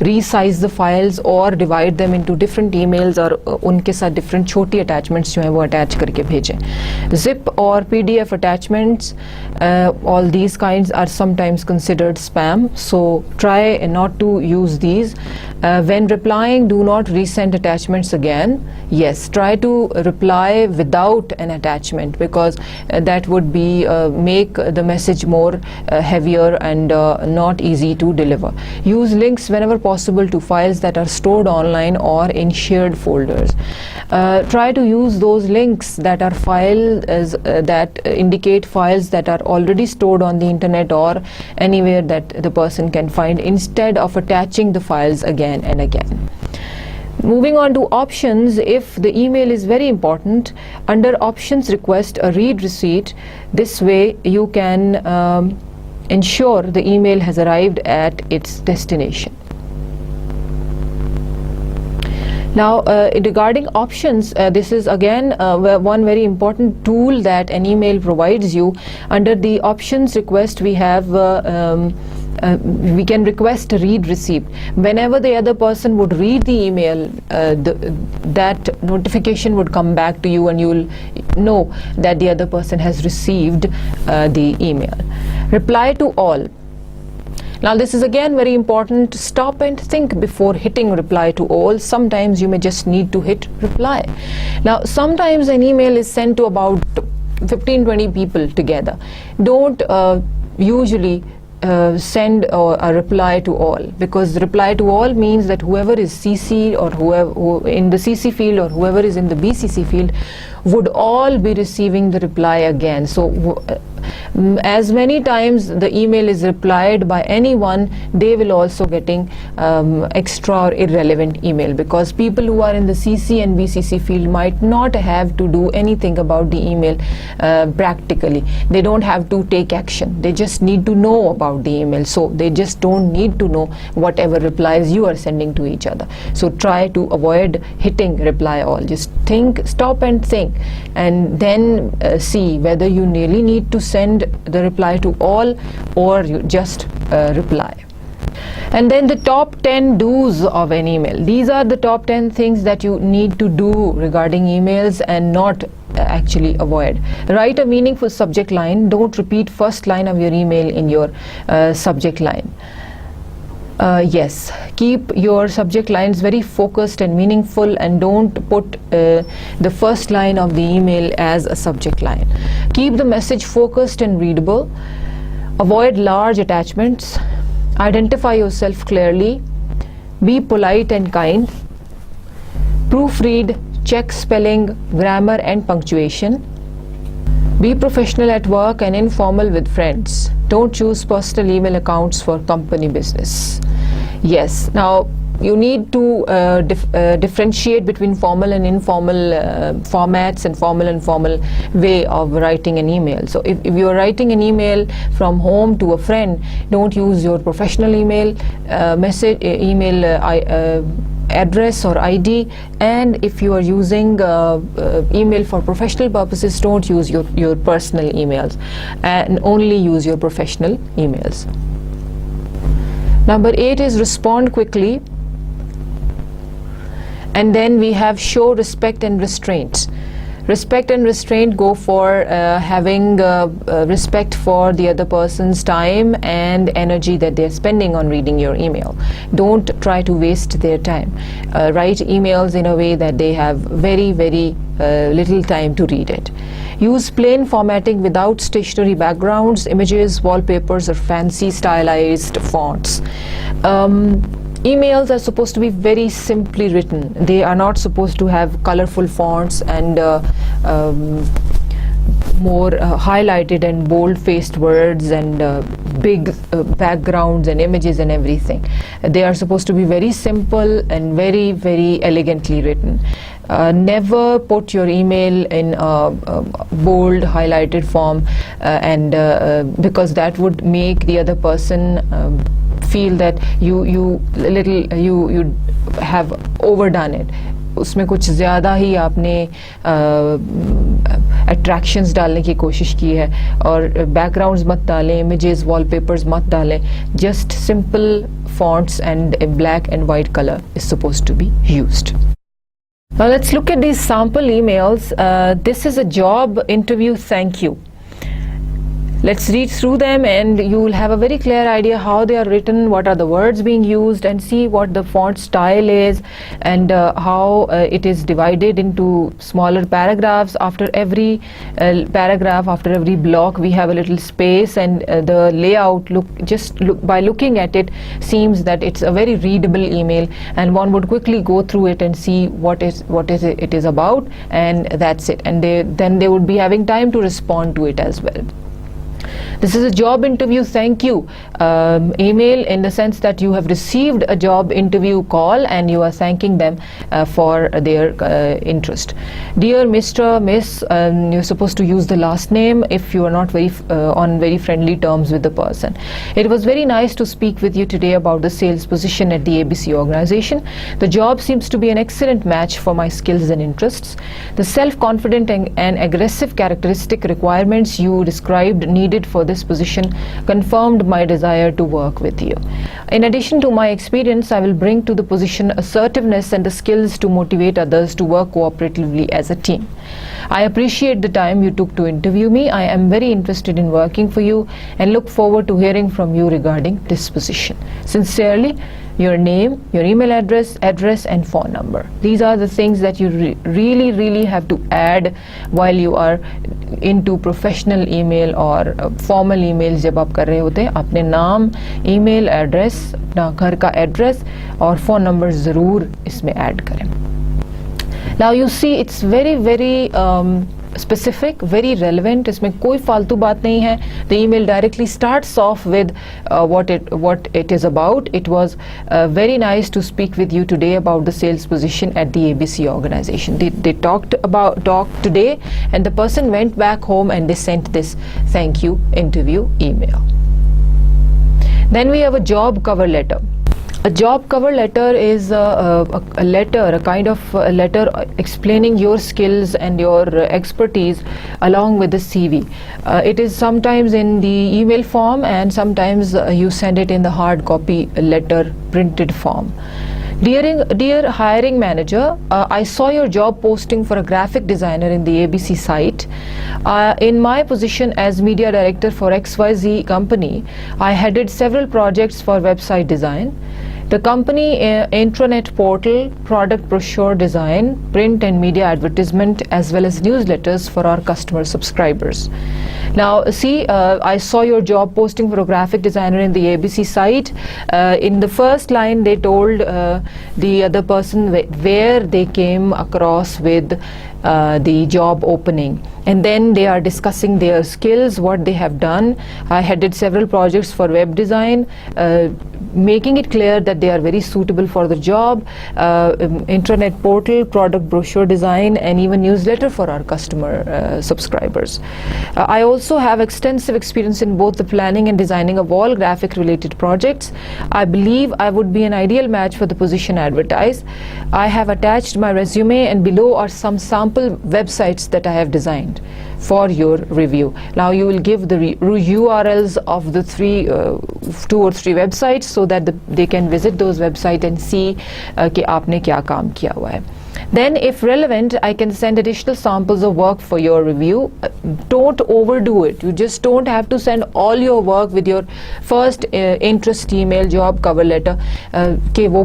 resize the files or divide them into different emails, और उनके साथ different छोटी attachments जो हैं वो attach करके भेजें. Zip or PDF attachments, all these kinds are sometimes considered spam, so try not to use these. When replying, do not resend attachments again. Yes, try to reply without an attachment, because that would be make the message more heavier and not easy to deliver. Use links whenever possible to files that are stored online or in shared folders. Try to use those links that are files that indicate files that are already stored on the internet or anywhere that the person can find, instead of attaching the files again and again. Moving on to options, if the email is very important, under options request a read receipt. This way you can ensure the email has arrived at its destination. Now regarding options, this is again one very important tool that an email provides you. Under the options request, we have we can request a read receipt. Whenever the other person would read the email, that notification would come back to you and you will know that the other person has received the email. Reply to all. Now this is again very important. Stop and think before hitting reply to all. Sometimes you may just need to hit reply. Now sometimes an email is sent to about 15-20 people together. Don't usually send a reply to all, because reply to all means that whoever is CC or whoever in the CC field or whoever is in the BCC field would all be receiving the reply again. So as many times the email is replied by anyone, they will also getting extra or irrelevant email, because people who are in the CC and BCC field might not have to do anything about the email practically. They don't have to take action. They just need to know about the email. So they just don't need to know whatever replies you are sending to each other. So try to avoid hitting reply all. Just think, stop and think, and then see whether you really need to send the reply to all or you just reply. And then the top 10 do's of an email. These are the top 10 things that you need to do regarding emails and not actually avoid. Write a meaningful subject line. Don't repeat first line of your email in your subject line. Yes, keep your subject lines very focused and meaningful, and don't put the first line of the email as a subject line. Keep the message focused and readable. Avoid large attachments. Identify yourself clearly. Be polite and kind. Proofread, check spelling, grammar and punctuation. Be professional at work and informal with friends. Don't choose personal email accounts for company business. Yes, now you need to differentiate between formal and informal formats and formal way of writing an email. So if you are writing an email from home to a friend, don't use your professional email address or ID, and if you are using email for professional purposes, don't use your personal emails and only use your professional emails. Number 8 is respond quickly. And then we have show respect and restraint. Respect and restraint go for having respect for the other person's time and energy that they're spending on reading your email. Don't try to waste their time. Write emails in a way that they have very little time to read it. Use plain formatting without stationary backgrounds, images, wallpapers, or fancy stylized fonts. Emails are supposed to be very simply written. They are not supposed to have colorful fonts and more highlighted and bold-faced words and big backgrounds and images and everything. They are supposed to be very simple and very, very elegantly written. Never put your email in a bold highlighted form, and because that would make the other person feel that you have overdone it. उसमें कुछ ज़्यादा ही आपने attractions डालने की कोशिश की है, और बैकग्राउंड्स मत डालें, इमेजेस, वॉलपेपर्स मत डालें. Just simple fonts and a black and white color is supposed to be used. Now let's look at these sample emails. This is a job interview thank you. Let's read through them and you will have a very clear idea how they are written, what are the words being used, and see what the font style is, and how it is divided into smaller paragraphs. After every paragraph, after every block, we have a little space, and the layout by looking at it seems that it's a very readable email, and one would quickly go through it and see what it is about, and that's it. And then they would be having time to respond to it as well. This is a job interview thank you email, in the sense that you have received a job interview call and you are thanking them for their interest. Dear Mr. Miss, you're supposed to use the last name if you are not on very friendly terms with the person. It was very nice to speak with you today about the sales position at the ABC organization. The job seems to be an excellent match for my skills and interests. The self-confident and aggressive characteristic requirements you described needed for this position confirmed my desire to work with you. In addition to my experience, I will bring to the position assertiveness and the skills to motivate others to work cooperatively as a team. I appreciate the time you took to interview me. I am very interested in working for you and look forward to hearing from you regarding this position. Sincerely, your name, your email address, and phone number. These are the things that you really have to add while you are into professional email or formal emails. जब आप कर रहे होते हैं, अपने नाम, email address, अपना घर का address और phone number ज़रूर इसमें add करें. Now you see it's very specific, very relevant. इसमें कोई फालतू बात नहीं है. The email directly starts off with what it is about. It was very nice to speak with you today about the sales position at the ABC organization. They talked today, and the person went back home and they sent this thank you interview email. Then we have a job cover letter. A job cover letter is a kind of a letter explaining your skills and your expertise along with the CV. It is sometimes in the email form, and sometimes you send it in the hard copy letter printed form. Dear hiring manager, I saw your job posting for a graphic designer in the ABC site. In my position as media director for XYZ company, I headed several projects for website design. The company intranet portal, product brochure design, print and media advertisement, as well as newsletters for our customer subscribers. Now see, I saw your job posting for a graphic designer in the ABC site. In the first line they told the other person where they came across with the job opening, and then they are discussing their skills, what they have done. I headed several projects for web design, making it clear that they are very suitable for the job, intranet portal, product brochure design, and even newsletter for our customer subscribers. I also have extensive experience in both the planning and designing of all graphic related projects. I believe I would be an ideal match for the position advertised. I have attached my resume, and below are some sample websites that I have designed for your review. Now you will give the URLs of the 2 or 3 websites so that they can visit those websites and see कि आपने क्या काम किया हुआ है. Then if relevant, I can send additional samples of work for your review. Don't overdo it. You just don't have to send all your work with your first interest email, job cover letter, कि वो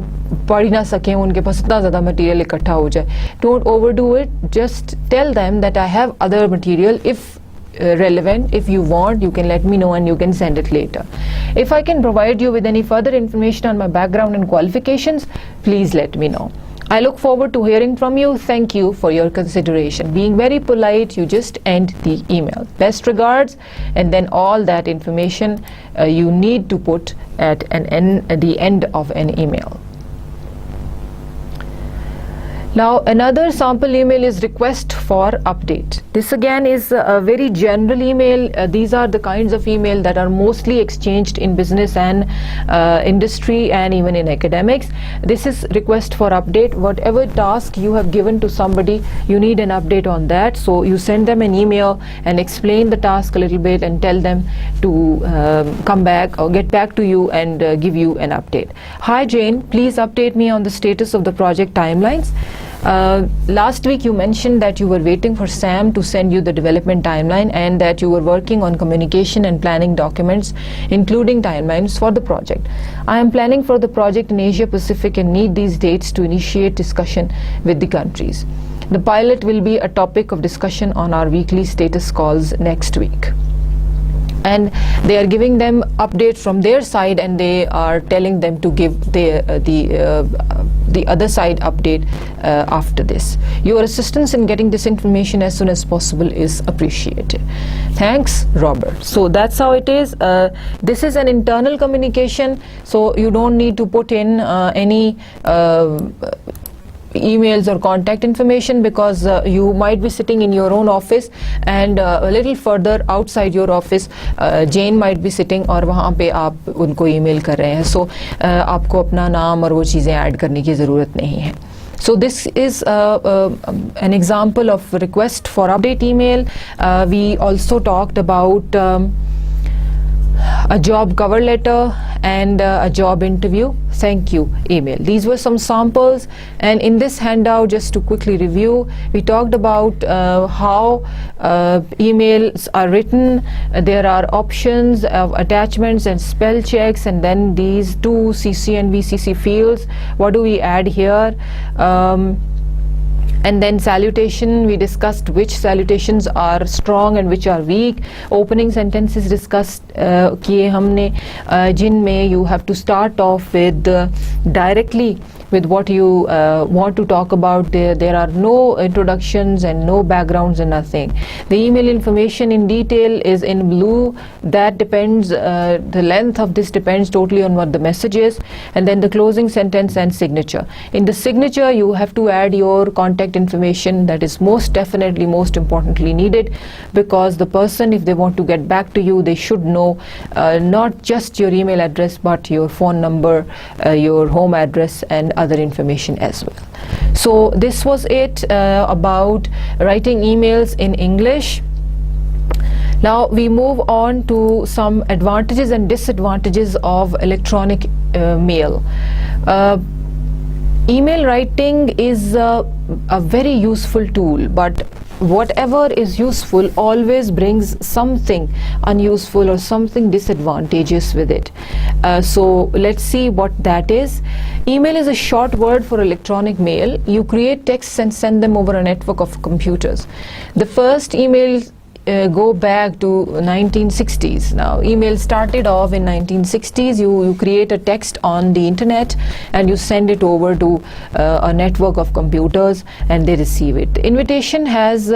पढ़ ही ना सकें, उनके पास इतना ज़्यादा material इकट्ठा हो जाए. Don't overdo it. Just tell them that I have other material. If relevant, if you want, you can let me know and you can send it later. If I can provide you with any further information on my background and qualifications, please let me know. I look forward to hearing from you. Thank you for your consideration. Being very polite, you just end the email. Best regards, and then all that information you need to put at the end of an email. Now another sample email is request for update. This again is a very general email. These are the kinds of email that are mostly exchanged in business and industry and even in academics. This is request for update. Whatever task you have given to somebody, you need an update on that. So you send them an email and explain the task a little bit and tell them to come back or get back to you and give you an update. Hi Jane, please update me on the status of the project timelines. Last week you mentioned that you were waiting for Sam to send you the development timeline and that you were working on communication and planning documents including timelines for the project. I am planning for the project in Asia Pacific and need these dates to initiate discussion with the countries. The pilot will be a topic of discussion on our weekly status calls next week. And they are giving them update from their side and they are telling them to give the other side update after this. Your assistance in getting this information as soon as possible is appreciated. Thanks, Robert. So that's how it is. This is an internal communication, so you don't need to put in any emails or contact information because you might be sitting in your own office and a little further outside your office Jane might be sitting और वहाँ पे आप उनको email कर रहे हैं, so आपको अपना नाम और वो चीज़ें add करने की ज़रूरत नहीं है. So this is an example of request for update email. We also talked about a job cover letter and a job interview thank you email. These were some samples, and in this handout, just to quickly review, we talked about how emails are written. There are options of attachments and spell checks, and then these two CC and VCC fields. What do we add here? And then salutation, we discussed which salutations are strong and which are weak. Opening sentences discussed किए हमने जिनमें you have to start off with directly with what you want to talk about. There are no introductions and no backgrounds and nothing. The email information in detail is in blue. That depends, the length of this depends totally on what the message is. And then the closing sentence and signature. In the signature, you have to add your contact information. That is most definitely, most importantly needed, because the person, if they want to get back to you, they should know not just your email address but your phone number, your home address, and other information as well. So this was it about writing emails in English. Now we move on to some advantages and disadvantages of electronic mail. Email writing is a very useful tool, but whatever is useful always brings something unuseful or something disadvantageous with it. So let's see what that is. Email is a short word for electronic mail. You create texts and send them over a network of computers. The first emails go back to 1960s. Now email started off in 1960s. You create a text on the internet and you send it over to a network of computers and they receive it. Invention has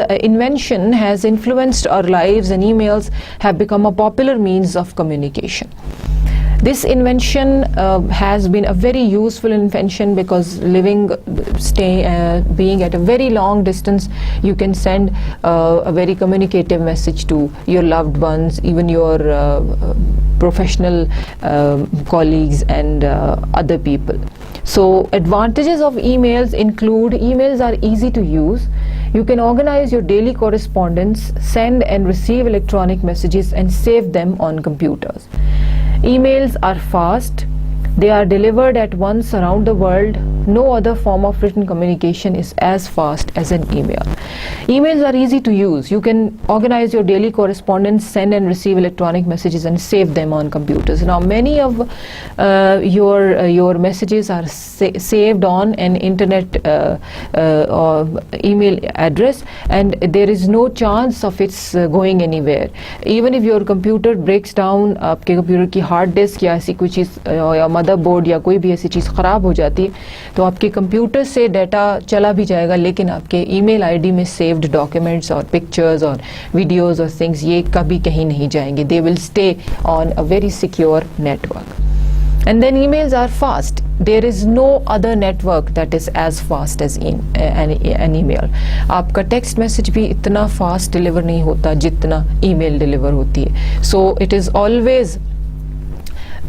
influenced our lives, and emails have become a popular means of communication. This invention has been a very useful invention because being at a very long distance, you can send a very communicative message to your loved ones, even your professional colleagues and other people. So advantages of emails include: emails are easy to use. You can organize your daily correspondence, send and receive electronic messages, and save them on computers. Emails are fast. They are delivered at once around the world. No other form of written communication is as fast as an email. Emails are easy to use. You can organize your daily correspondence, send and receive electronic messages, and save them on computers. Now, many of your messages are saved on an internet or email address, and there is no chance of its going anywhere. Even if your computer breaks down, आपके computer की hard disk या ऐसी कोई चीज़ या motherboard या कोई भी ऐसी चीज़ ख़राब हो जाती है, तो आपके कंप्यूटर से डाटा चला भी जाएगा, लेकिन आपके ईमेल आईडी में सेव्ड डॉक्यूमेंट्स और पिक्चर्स और वीडियोस और थिंग्स ये कभी कहीं नहीं जाएंगे. They will stay on a very secure network. And then emails are fast. There is no other network that is as fast as an email. आपका टेक्स्ट मैसेज भी इतना फास्ट डिलीवर नहीं होता जितना ईमेल डिलीवर होती है. So it is always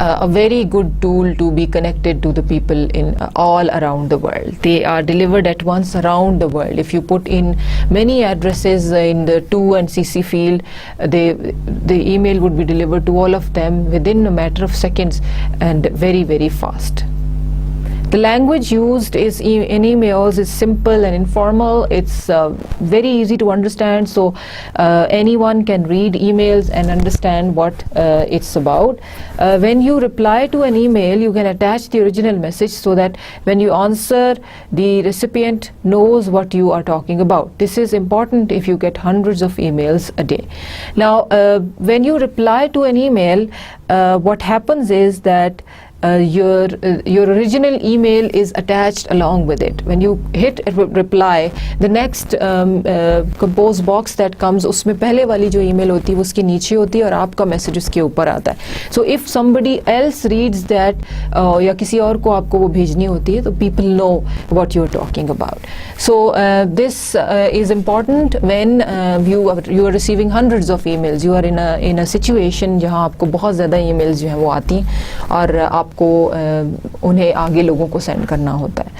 a very good tool to be connected to the people in all around the world. They are delivered at once around the world. If you put in many addresses in the to and CC field, the email would be delivered to all of them within a matter of seconds and very, very fast. The language used is in emails is simple and informal. It's very easy to understand, so anyone can read emails and understand what it's about. When you reply to an email, you can attach the original message so that when you answer, the recipient knows what you are talking about. This is important if you get hundreds of emails a day. Now, when you reply to an email, what happens is that your original email is attached along with it. When you hit reply, the next compose box that comes, उसमें पहले वाली जो email होती है वो उसके नीचे होती है और आपका message उसके ऊपर आता है. So if somebody else reads that या किसी और को आपको वो भेजनी होती है तो people know what you're talking about. So this is important when you are receiving hundreds of emails. You are in a situation जहाँ आपको बहुत ज़्यादा emails जो हैं वो आती हैं और आपको उन्हें आगे लोगों को सेंड करना होता है.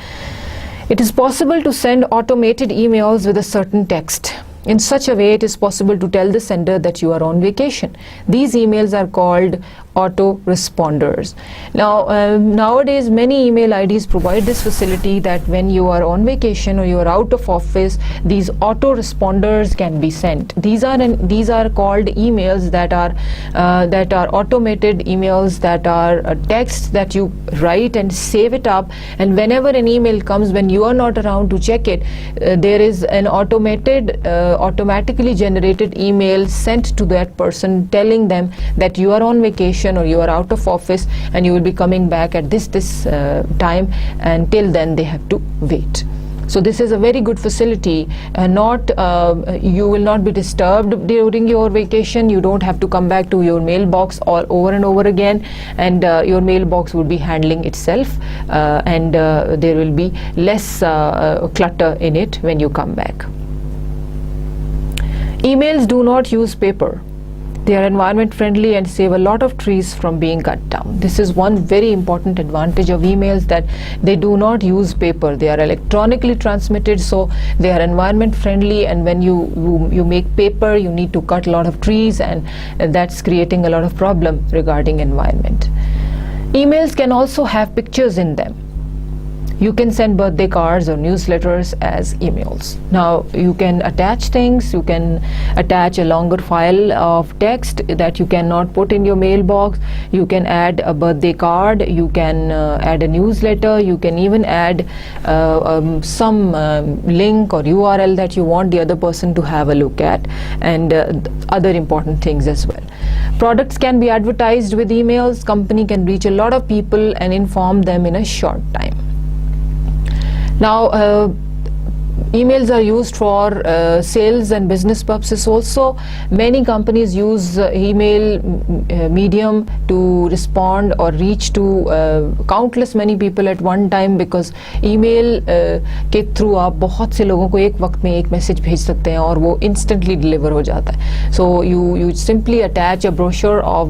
It is possible to send automated emails with a certain text. In such a way, it is possible to tell the sender that you are on vacation. These emails are called autoresponders. Now, nowadays, many email IDs provide this facility that when you are on vacation or you are out of office, these autoresponders can be sent. These are called emails that are automated emails, that are texts that you write and save it up. And whenever an email comes, when you are not around to check it, there is an automatically generated email sent to that person telling them that you are on vacation or you are out of office and you will be coming back at this time, and till then they have to wait. So this is a very good facility. You will not be disturbed during your vacation. You don't have to come back to your mailbox all over and over again, and your mailbox would be handling itself, and there will be less clutter in it when you come back. Emails do not use paper. They are environment friendly and save a lot of trees from being cut down. This is one very important advantage of emails, that they do not use paper. They are electronically transmitted, so they are environment friendly, and when you make paper, you need to cut a lot of trees, and that's creating a lot of problem regarding environment. Emails can also have pictures in them. You can send birthday cards or newsletters as emails. Now you can attach things. You can attach a longer file of text that you cannot put in your mailbox. You can add a birthday card. You can add a newsletter. You can even add some link or URL that you want the other person to have a look at, and other important things as well. Products can be advertised with emails. Company can reach a lot of people and inform them in a short time. Now, emails are used for sales and business purposes also. Many companies use email medium to respond or reach to countless many people at one time, because email के through आप बहुत से लोगों को एक वक्त में एक मैसेज भेज सकते हैं और वो instantly deliver हो जाता है. So you simply attach a brochure of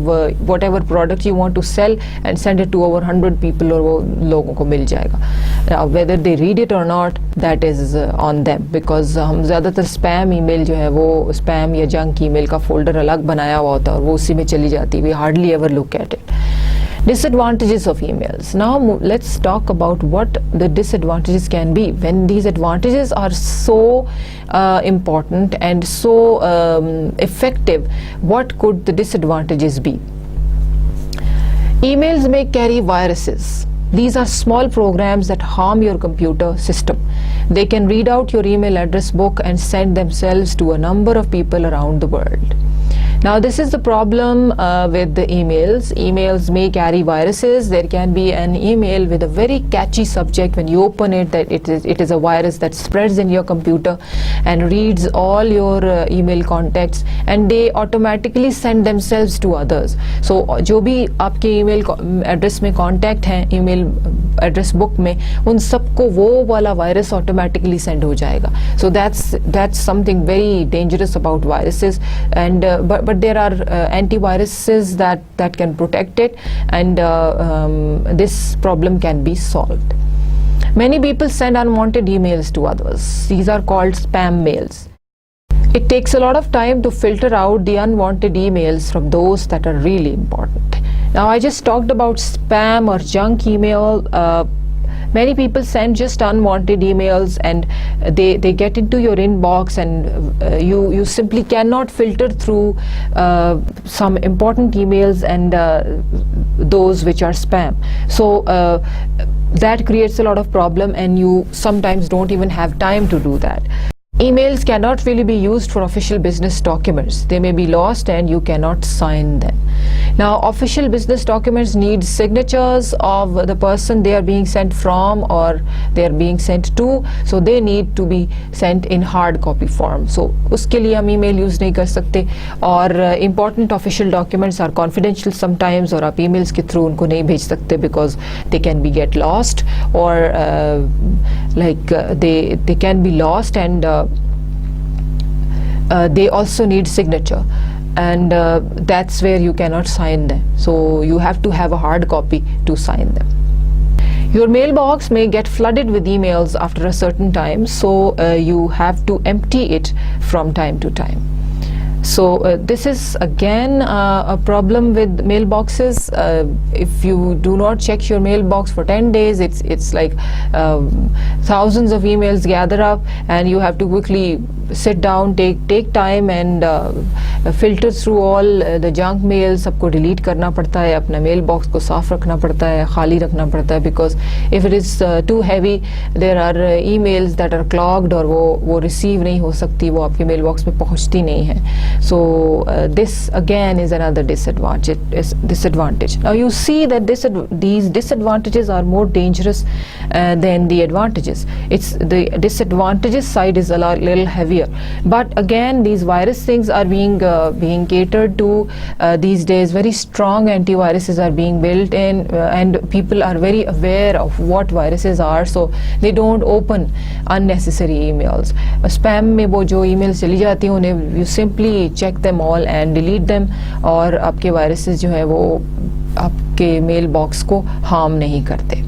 whatever product you want to sell and send it to over 100 people और वो लोगों को मिल जाएगा. Whether they read it or not, that is on them, because हम ज़्यादातर स्पैम ईमेल जो है वो स्पैम या जंक ईमेल का फोल्डर अलग बनाया हुआ होता है और वो उसी में चली जाती है. We hardly ever look at it. Disadvantages of emails. Now let's talk about what the disadvantages can be. When these advantages are so important and so effective, what could the disadvantages be? Emails may carry viruses. These are small programs that harm your computer system. They can read out your email address book and send themselves to a number of people around the world. Now this is the problem with the emails. Emails may carry viruses. There can be an email with a very catchy subject. When you open it, that it is a virus that spreads in your computer and reads all your email contacts, and they automatically send themselves to others. So जो भी आपके email address में contact हैं, email address book में, उन सबको वो वाला virus automatically send हो जाएगा. So that's something very dangerous about viruses, and but there are antiviruses that can protect it, and this problem can be solved. Many people send unwanted emails to others. These are called spam mails. It takes a lot of time to filter out the unwanted emails from those that are really important. Now I just talked about spam or junk email. Many people send just unwanted emails, and they get into your inbox, and you simply cannot filter through some important emails and those which are spam. So that creates a lot of problem, and you sometimes don't even have time to do that. Emails cannot really be used for official business documents. They may be lost and you cannot sign them. Now, official business documents need signatures of the person they are being sent from or they are being sent to, so they need to be sent in hard copy form. So उसके लिए हम email use नहीं कर सकते, और important official documents are confidential sometimes, और आप emails के through उनको नहीं भेज सकते because they can be get lost, or they can be lost, and they also need signature, and that's where you cannot sign them. So you have to have a hard copy to sign them. Your mailbox may get flooded with emails after a certain time, so you have to empty it from time to time. So this is again a problem with mailboxes. If you do not check your mailbox for 10 days, it's like thousands of emails gather up, and you have to quickly sit down, take time, and filter through all the junk mails. सबको delete करना पड़ता है, अपना mailbox को साफ रखना पड़ता है, खाली रखना पड़ता है, because if it is too heavy, there are emails that are clogged, और वो receive नहीं हो सकती, वो आपके mailbox में पहुँचती नहीं है. So this again is another disadvantage. Now you see that these disadvantages are more dangerous than the advantages. It's the disadvantages side is a little heavier, but again these virus things are being catered to these days. Very strong antiviruses are being built in, and people are very aware of what viruses are, so they don't open unnecessary emails. Spam में वो जो emails चली जाती हैं उन्हें you simply check them all and delete them, और आपके viruses जो है वो आपके mail box को harm नहीं करते.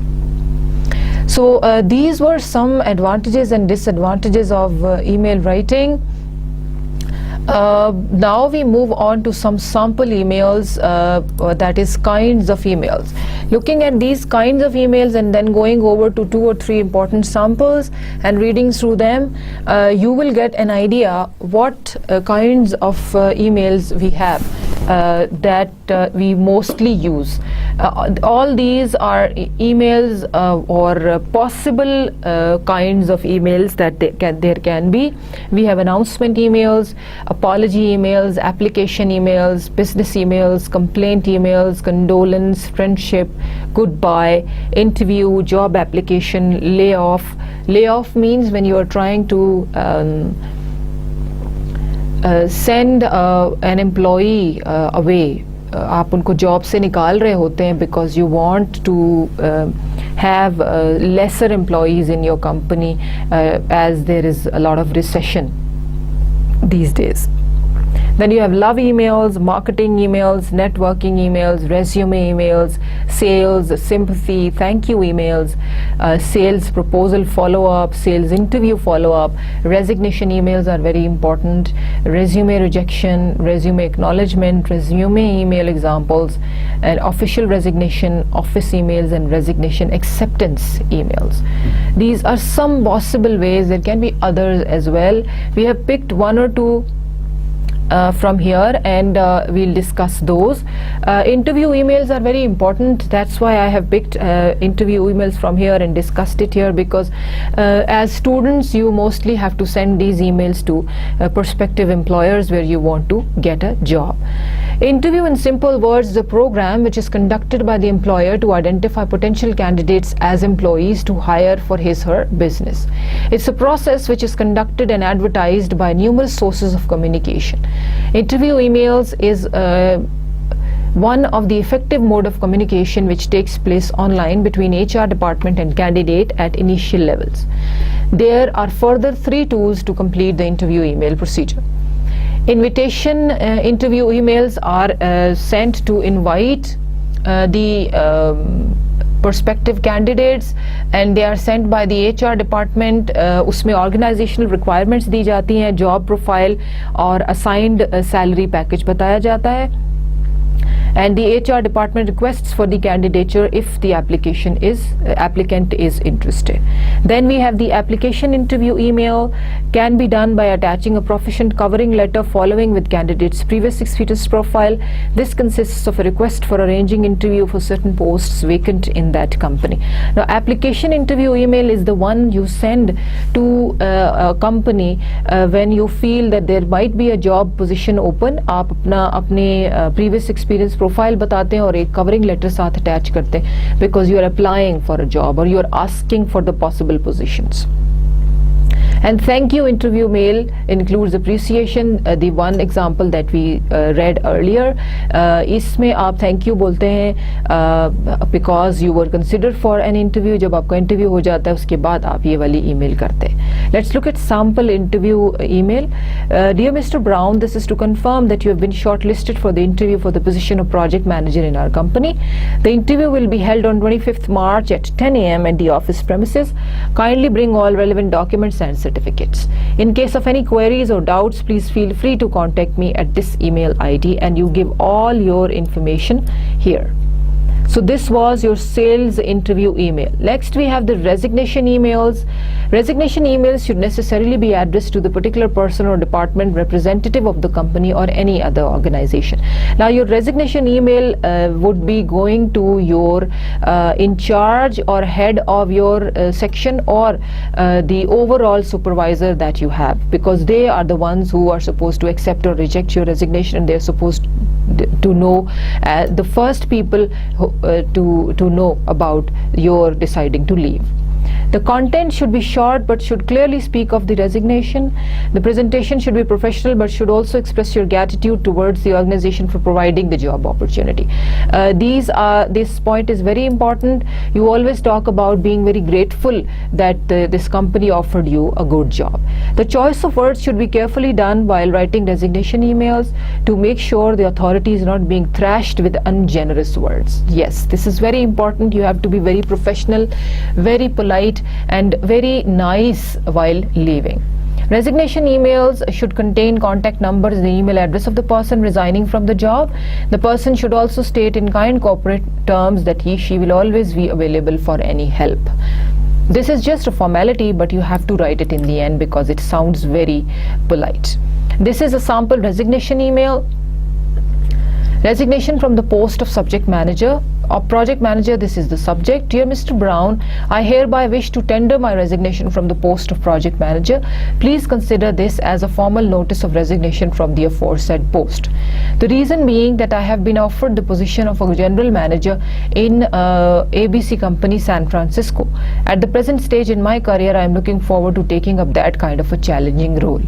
So these were some advantages and disadvantages of email writing. Now we move on to some sample emails, that is kinds of emails. Looking at these kinds of emails and then going over to 2 or 3 important samples and reading through them, you will get an idea what kinds of emails we have that we mostly use. All these are emails or possible kinds of emails that there can be. We have announcement emails, apology emails, application emails, business emails, complaint emails, condolence, friendship, goodbye, interview, job application, layoff. Layoff means when you are trying to send an employee away. आप उनको job से निकाल रहे होते हैं because you want to have lesser employees in your company as there is a lot of recession these days. Then you have love emails, marketing emails, networking emails, resume emails, sales, sympathy, thank you emails, sales proposal follow-up, sales interview follow-up, resignation emails are very important, resume rejection, resume acknowledgement, resume email examples, and official resignation, office emails, and resignation acceptance emails. These are some possible ways. There can be others as well. We have picked 1 or 2 from here, and we'll discuss those. Interview emails are very important. That's why I have picked interview emails from here and discussed it here, because as students you mostly have to send these emails to prospective employers where you want to get a job. Interview, in simple words, is a program which is conducted by the employer to identify potential candidates as employees to hire for his/her business. It's a process which is conducted and advertised by numerous sources of communication. Interview emails is one of the effective mode of communication which takes place online between HR department and candidate at initial levels. There are further 3 tools to complete the interview email procedure. Invitation interview emails are sent to invite the prospective candidates, and they are sent by the HR department. उसमें organizational requirements दी जाती हैं, job profile और assigned salary package बताया जाता है, and the HR department requests for the candidature if the applicant is interested. Then we have the application interview email. Can be done by attaching a proficient covering letter following with candidate's previous experience profile. This consists of a request for arranging interview for certain posts vacant in that company. Now, application interview email is the one you send to a company when you feel that there might be a job position open. आप अपने previous experience profile बताते हैं और एक covering letter साथ attach करते हैं, because you are applying for a job or you are asking for the possible positions. And thank you interview mail includes appreciation, the one example that we read earlier. इसमें आप thank you बोलते हैं because you were considered for an interview. जब आपका interview हो जाता है उसके बाद आप ये वाली email करते हैं. Let's look at sample interview email. Dear Mr. Brown, this is to confirm that you have been shortlisted for the interview for the position of project manager in our company. The interview will be held on 25th March at 10 a.m. at the office premises. Kindly bring all relevant documents and certificates. In case of any queries or doubts, please feel free to contact me at this email ID, and you give all your information here. So this was your sales interview email. Next we have the resignation emails. Resignation emails should necessarily be addressed to the particular person or department representative of the company or any other organization. Now your resignation email would be going to your in charge or head of your section, or the overall supervisor that you have, because they are the ones who are supposed to accept or reject your resignation, and they are supposed to know, the first people to know about your deciding to leave. The content should be short but should clearly speak of the resignation. The presentation should be professional but should also express your gratitude towards the organization for providing the job opportunity. This point is very important. You always talk about being very grateful that this company offered you a good job. The choice of words should be carefully done while writing resignation emails to make sure the authority is not being thrashed with ungenerous words. Yes, this is very important. You have to be very professional, very polite, and very nice while leaving. Resignation emails should contain contact numbers and the email address of the person resigning from the job. The person should also state in kind corporate terms that she will always be available for any help. This is just a formality, but you have to write it in the end because it sounds very polite. This is a sample resignation email. Resignation from the post of subject manager or project manager. This is the subject. Dear Mr. Brown, I hereby wish to tender my resignation from the post of project manager. Please consider this as a formal notice of resignation from the aforesaid post. The reason being that I have been offered the position of a general manager in ABC Company, San Francisco. At the present stage in my career, I am looking forward to taking up that kind of a challenging role.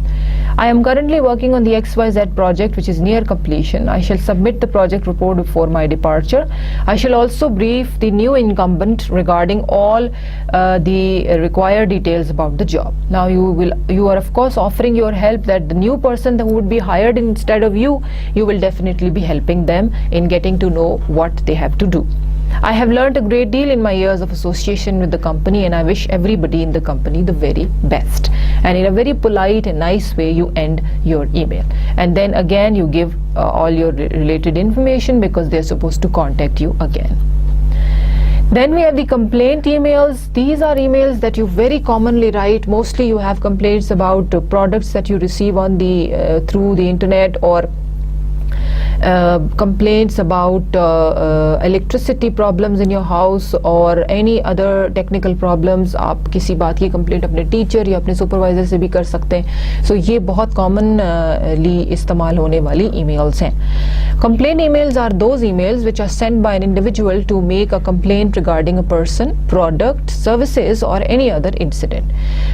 I am currently working on the XYZ project, which is near completion. I shall submit the project report before my departure. I shall also brief the new incumbent regarding all the required details about the job. Now you are of course offering your help, that the new person who would be hired instead of you will definitely be helping them in getting to know what they have to do. I have learned a great deal in my years of association with the company, and I wish everybody in the company the very best. And in a very polite and nice way you end your email, and then again you give all your related information because they are supposed to contact you again. Then we have the complaint emails. These are emails that you very commonly write. Mostly you have complaints about products that you receive on the through the internet, or complaints about electricity problems in your house or any other technical problems. आप किसी बात की complaint अपने teacher या अपने supervisor से भी कर सकते हैं. So ये बहुत commonly इस्तेमाल होने वाली emails हैं. Complaint emails are those emails which are sent by an individual to make a complaint regarding a person, product, services, or any other incident.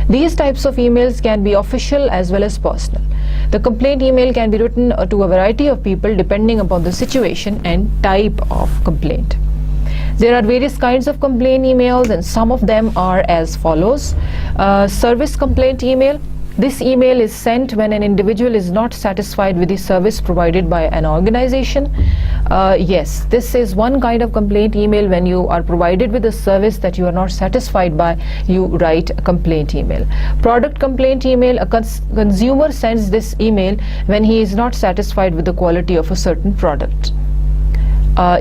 These types of emails can be official as well as personal. The complaint email can be written to a variety of people depending upon the situation and type of complaint. There are various kinds of complaint emails, and some of them are as follows. Service complaint email. This email is sent when an individual is not satisfied with the service provided by an organization. Yes, this is one kind of complaint email. When you are provided with a service that you are not satisfied by, you write a complaint email. Product complaint email. A consumer sends this email when he is not satisfied with the quality of a certain product.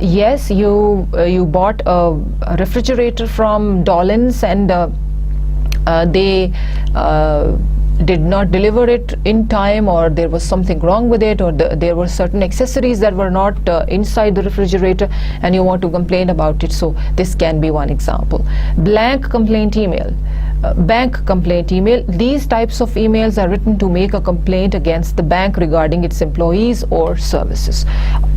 Yes, you bought a refrigerator from Dolan's, and they did not deliver it in time, or there was something wrong with it, or there were certain accessories that were not inside the refrigerator, and you want to complain about it. So this can be one example. Blank complaint email. Bank complaint email. These types of emails are written to make a complaint against the bank regarding its employees or services.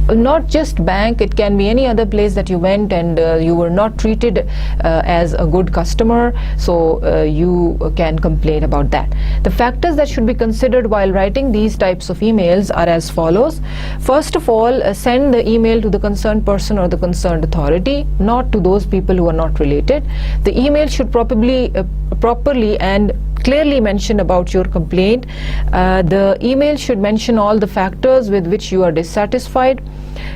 Not just bank, it can be any other place that you went and you were not treated as a good customer, so you can complain about that. The factors that should be considered while writing these types of emails are as follows. First of all, send the email to the concerned person or the concerned authority, not to those people who are not related. The email should properly and clearly mention about your complaint. The email should mention all the factors with which you are dissatisfied.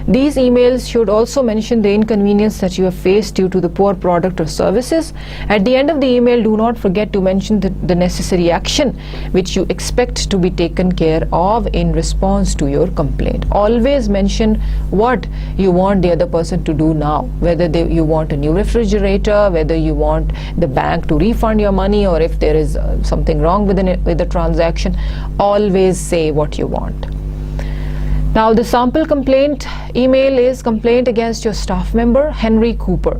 These emails should also mention the inconvenience that you have faced due to the poor product or services. At the end of the email, do not forget to mention the necessary action which you expect to be taken care of in response to your complaint. Always mention what you want the other person to do now, whether you want a new refrigerator, whether you want the bank to refund your money, or if there is something wrong with the transaction. Always say what you want. Now the sample complaint email is complaint against your staff member Henry Cooper.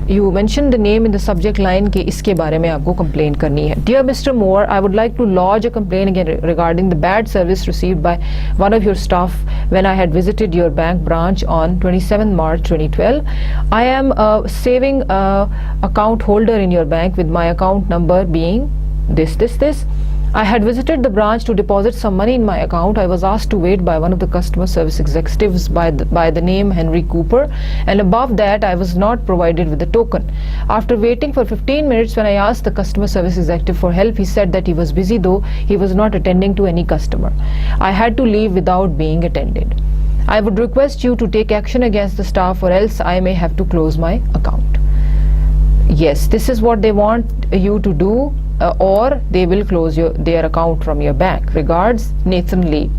You mention the name in the subject line कि इसके बारे में आपको complaint करनी है. Dear Mr. Moore, I would like to lodge a complaint again regarding the bad service received by one of your staff when I had visited your bank branch on 27 March 2012. I am a saving account holder in your bank with my account number being this. I had visited the branch to deposit some money in my account. I was asked to wait by one of the customer service executives by the name Henry Cooper, and above that I was not provided with the token. After waiting for 15 minutes, when I asked the customer service executive for help, he said that he was busy, though he was not attending to any customer. I had to leave without being attended. I would request you to take action against the staff, or else I may have to close my account. Yes, this is what they want you to do, or they will close their account from your bank. Regards, Nathan Lee.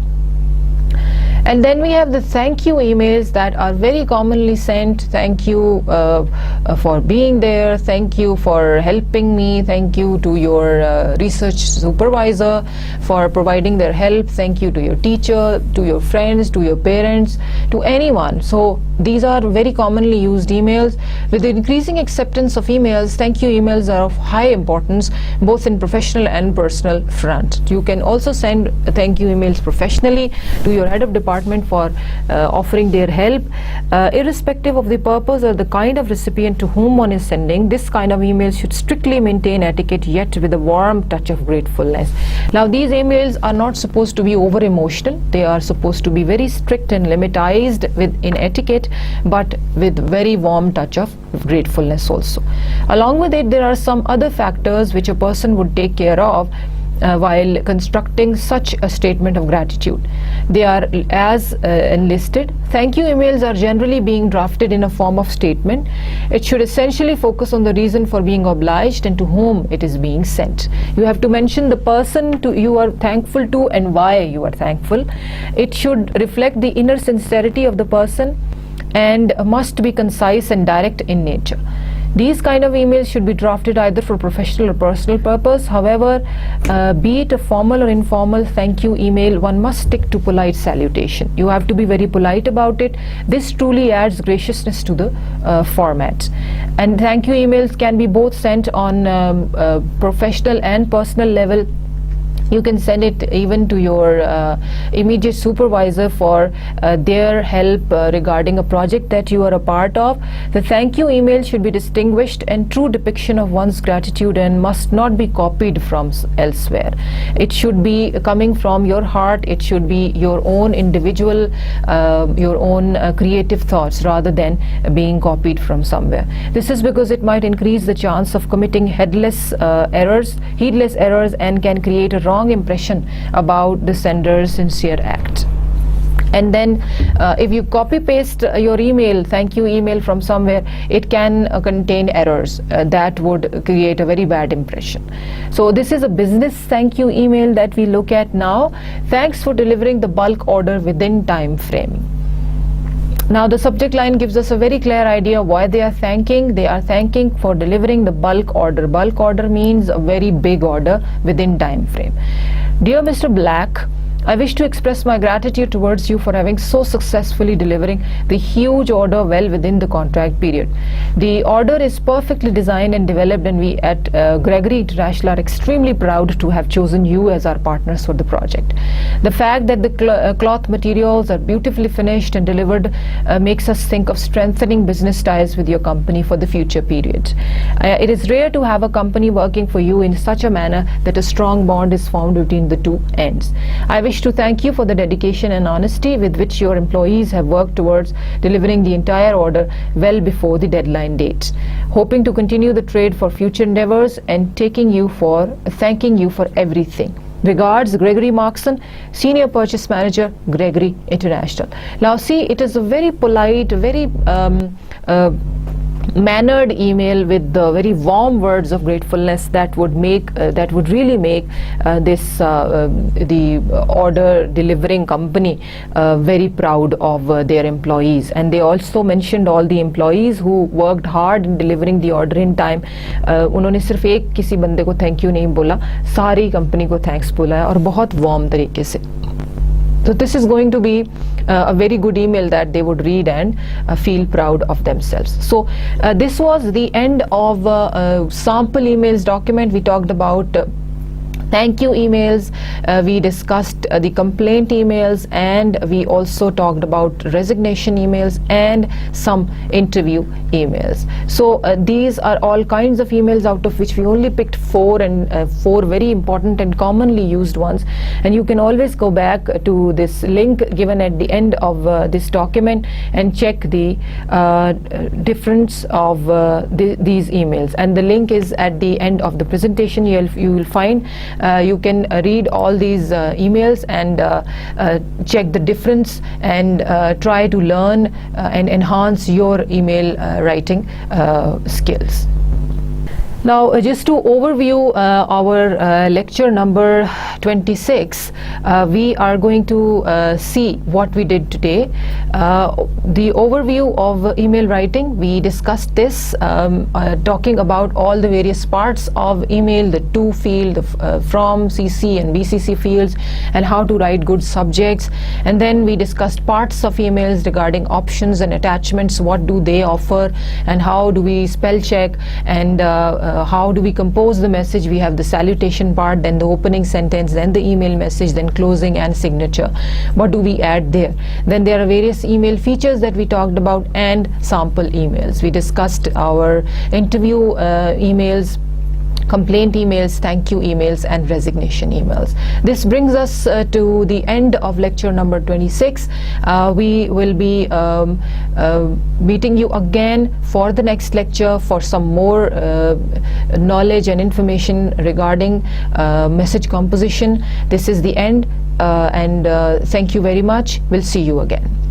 And then we have the thank you emails that are very commonly sent. Thank you for being there. Thank you for helping me. Thank you to your research supervisor for providing their help. Thank you to your teacher, to your friends, to your parents, to anyone. So these are very commonly used emails. With the increasing acceptance of emails, thank you emails are of high importance both in professional and personal front. You can also send thank you emails professionally to your head of department for offering their help. Irrespective of the purpose or the kind of recipient to whom one is sending, this kind of email should strictly maintain etiquette, yet with a warm touch of gratefulness. Now these emails are not supposed to be over emotional. They are supposed to be very strict and limitized in etiquette, but with very warm touch of gratefulness also. Along with it, there are some other factors which a person would take care of while constructing such a statement of gratitude. They are as enlisted. Thank you emails are generally being drafted in a form of statement. It should essentially focus on the reason for being obliged and to whom it is being sent. You have to mention the person you are thankful to and why you are thankful. It should reflect the inner sincerity of the person and must be concise and direct in nature. These kind of emails should be drafted either for professional or personal purpose. However, be it a formal or informal thank you email, one must stick to polite salutation. You have to be very polite about it. This truly adds graciousness to the format. And thank you emails can be both sent on professional and personal level. You can send it even to your immediate supervisor for their help regarding a project that you are a part of. The thank you email should be distinguished and true depiction of one's gratitude and must not be copied from elsewhere. It should be coming from your heart. It should be your own individual, your own creative thoughts rather than being copied from somewhere. This is because it might increase the chance of committing heedless errors, and can create a wrong impression about the sender's sincere act. And then if you copy paste your email, thank you email from somewhere, it can contain errors that would create a very bad impression. So this is a business thank you email that we look at now. Thanks for delivering the bulk order within time frame. Now the subject line gives us a very clear idea why they are thanking. They are thanking for delivering the bulk order. Bulk order means a very big order within time frame. Dear Mr. Black, I wish to express my gratitude towards you for having so successfully delivering the huge order well within the contract period. The order is perfectly designed and developed, and we at Gregory International are extremely proud to have chosen you as our partners for the project. The fact that the cloth materials are beautifully finished and delivered makes us think of strengthening business ties with your company for the future period. It is rare to have a company working for you in such a manner that a strong bond is formed between the two ends. I wish to thank you for the dedication and honesty with which your employees have worked towards delivering the entire order well before the deadline date. Hoping to continue the trade for future endeavors and thanking you for everything. Regards, Gregory Markson, Senior Purchase Manager, Gregory International. Now see, it is a very polite, very mannered email with the very warm words of gratefulness that would really make the order delivering company very proud of their employees. And they also mentioned all the employees who worked hard in delivering the order in time. उन्होंने सिर्फ एक किसी बंदे को thank you नहीं बोला, सारी company को थैंक्स बोला है और बहुत वार्म तरीके से. So this is going to be a very good email that they would read and feel proud of themselves. So this was the end of sample emails document. We talked about thank you emails, we discussed the complaint emails, and we also talked about resignation emails and some interview emails. So these are all kinds of emails, out of which we only picked four very important and commonly used ones. And you can always go back to this link given at the end of this document and check the difference of these emails. And the link is at the end of the presentation. You will find you can read all these emails and check the difference and try to learn and enhance your email writing skills. Now just to overview our lecture number 26, we are going to see what we did today. The overview of email writing, we discussed this, talking about all the various parts of email, the to field, the from, CC and BCC fields, and how to write good subjects. And then we discussed parts of emails regarding options and attachments, what do they offer, and how do we spell check, and how do we compose the message. We have the salutation part, then the opening sentence, then the email message, then closing and signature. What do we add there? Then there are various email features that we talked about, and sample emails. We discussed our interview emails, complaint emails, thank you emails, and resignation emails. This brings us to the end of lecture number 26. We will be meeting you again for the next lecture for some more knowledge and information regarding message composition. This is the end, and thank you very much. We'll see you again.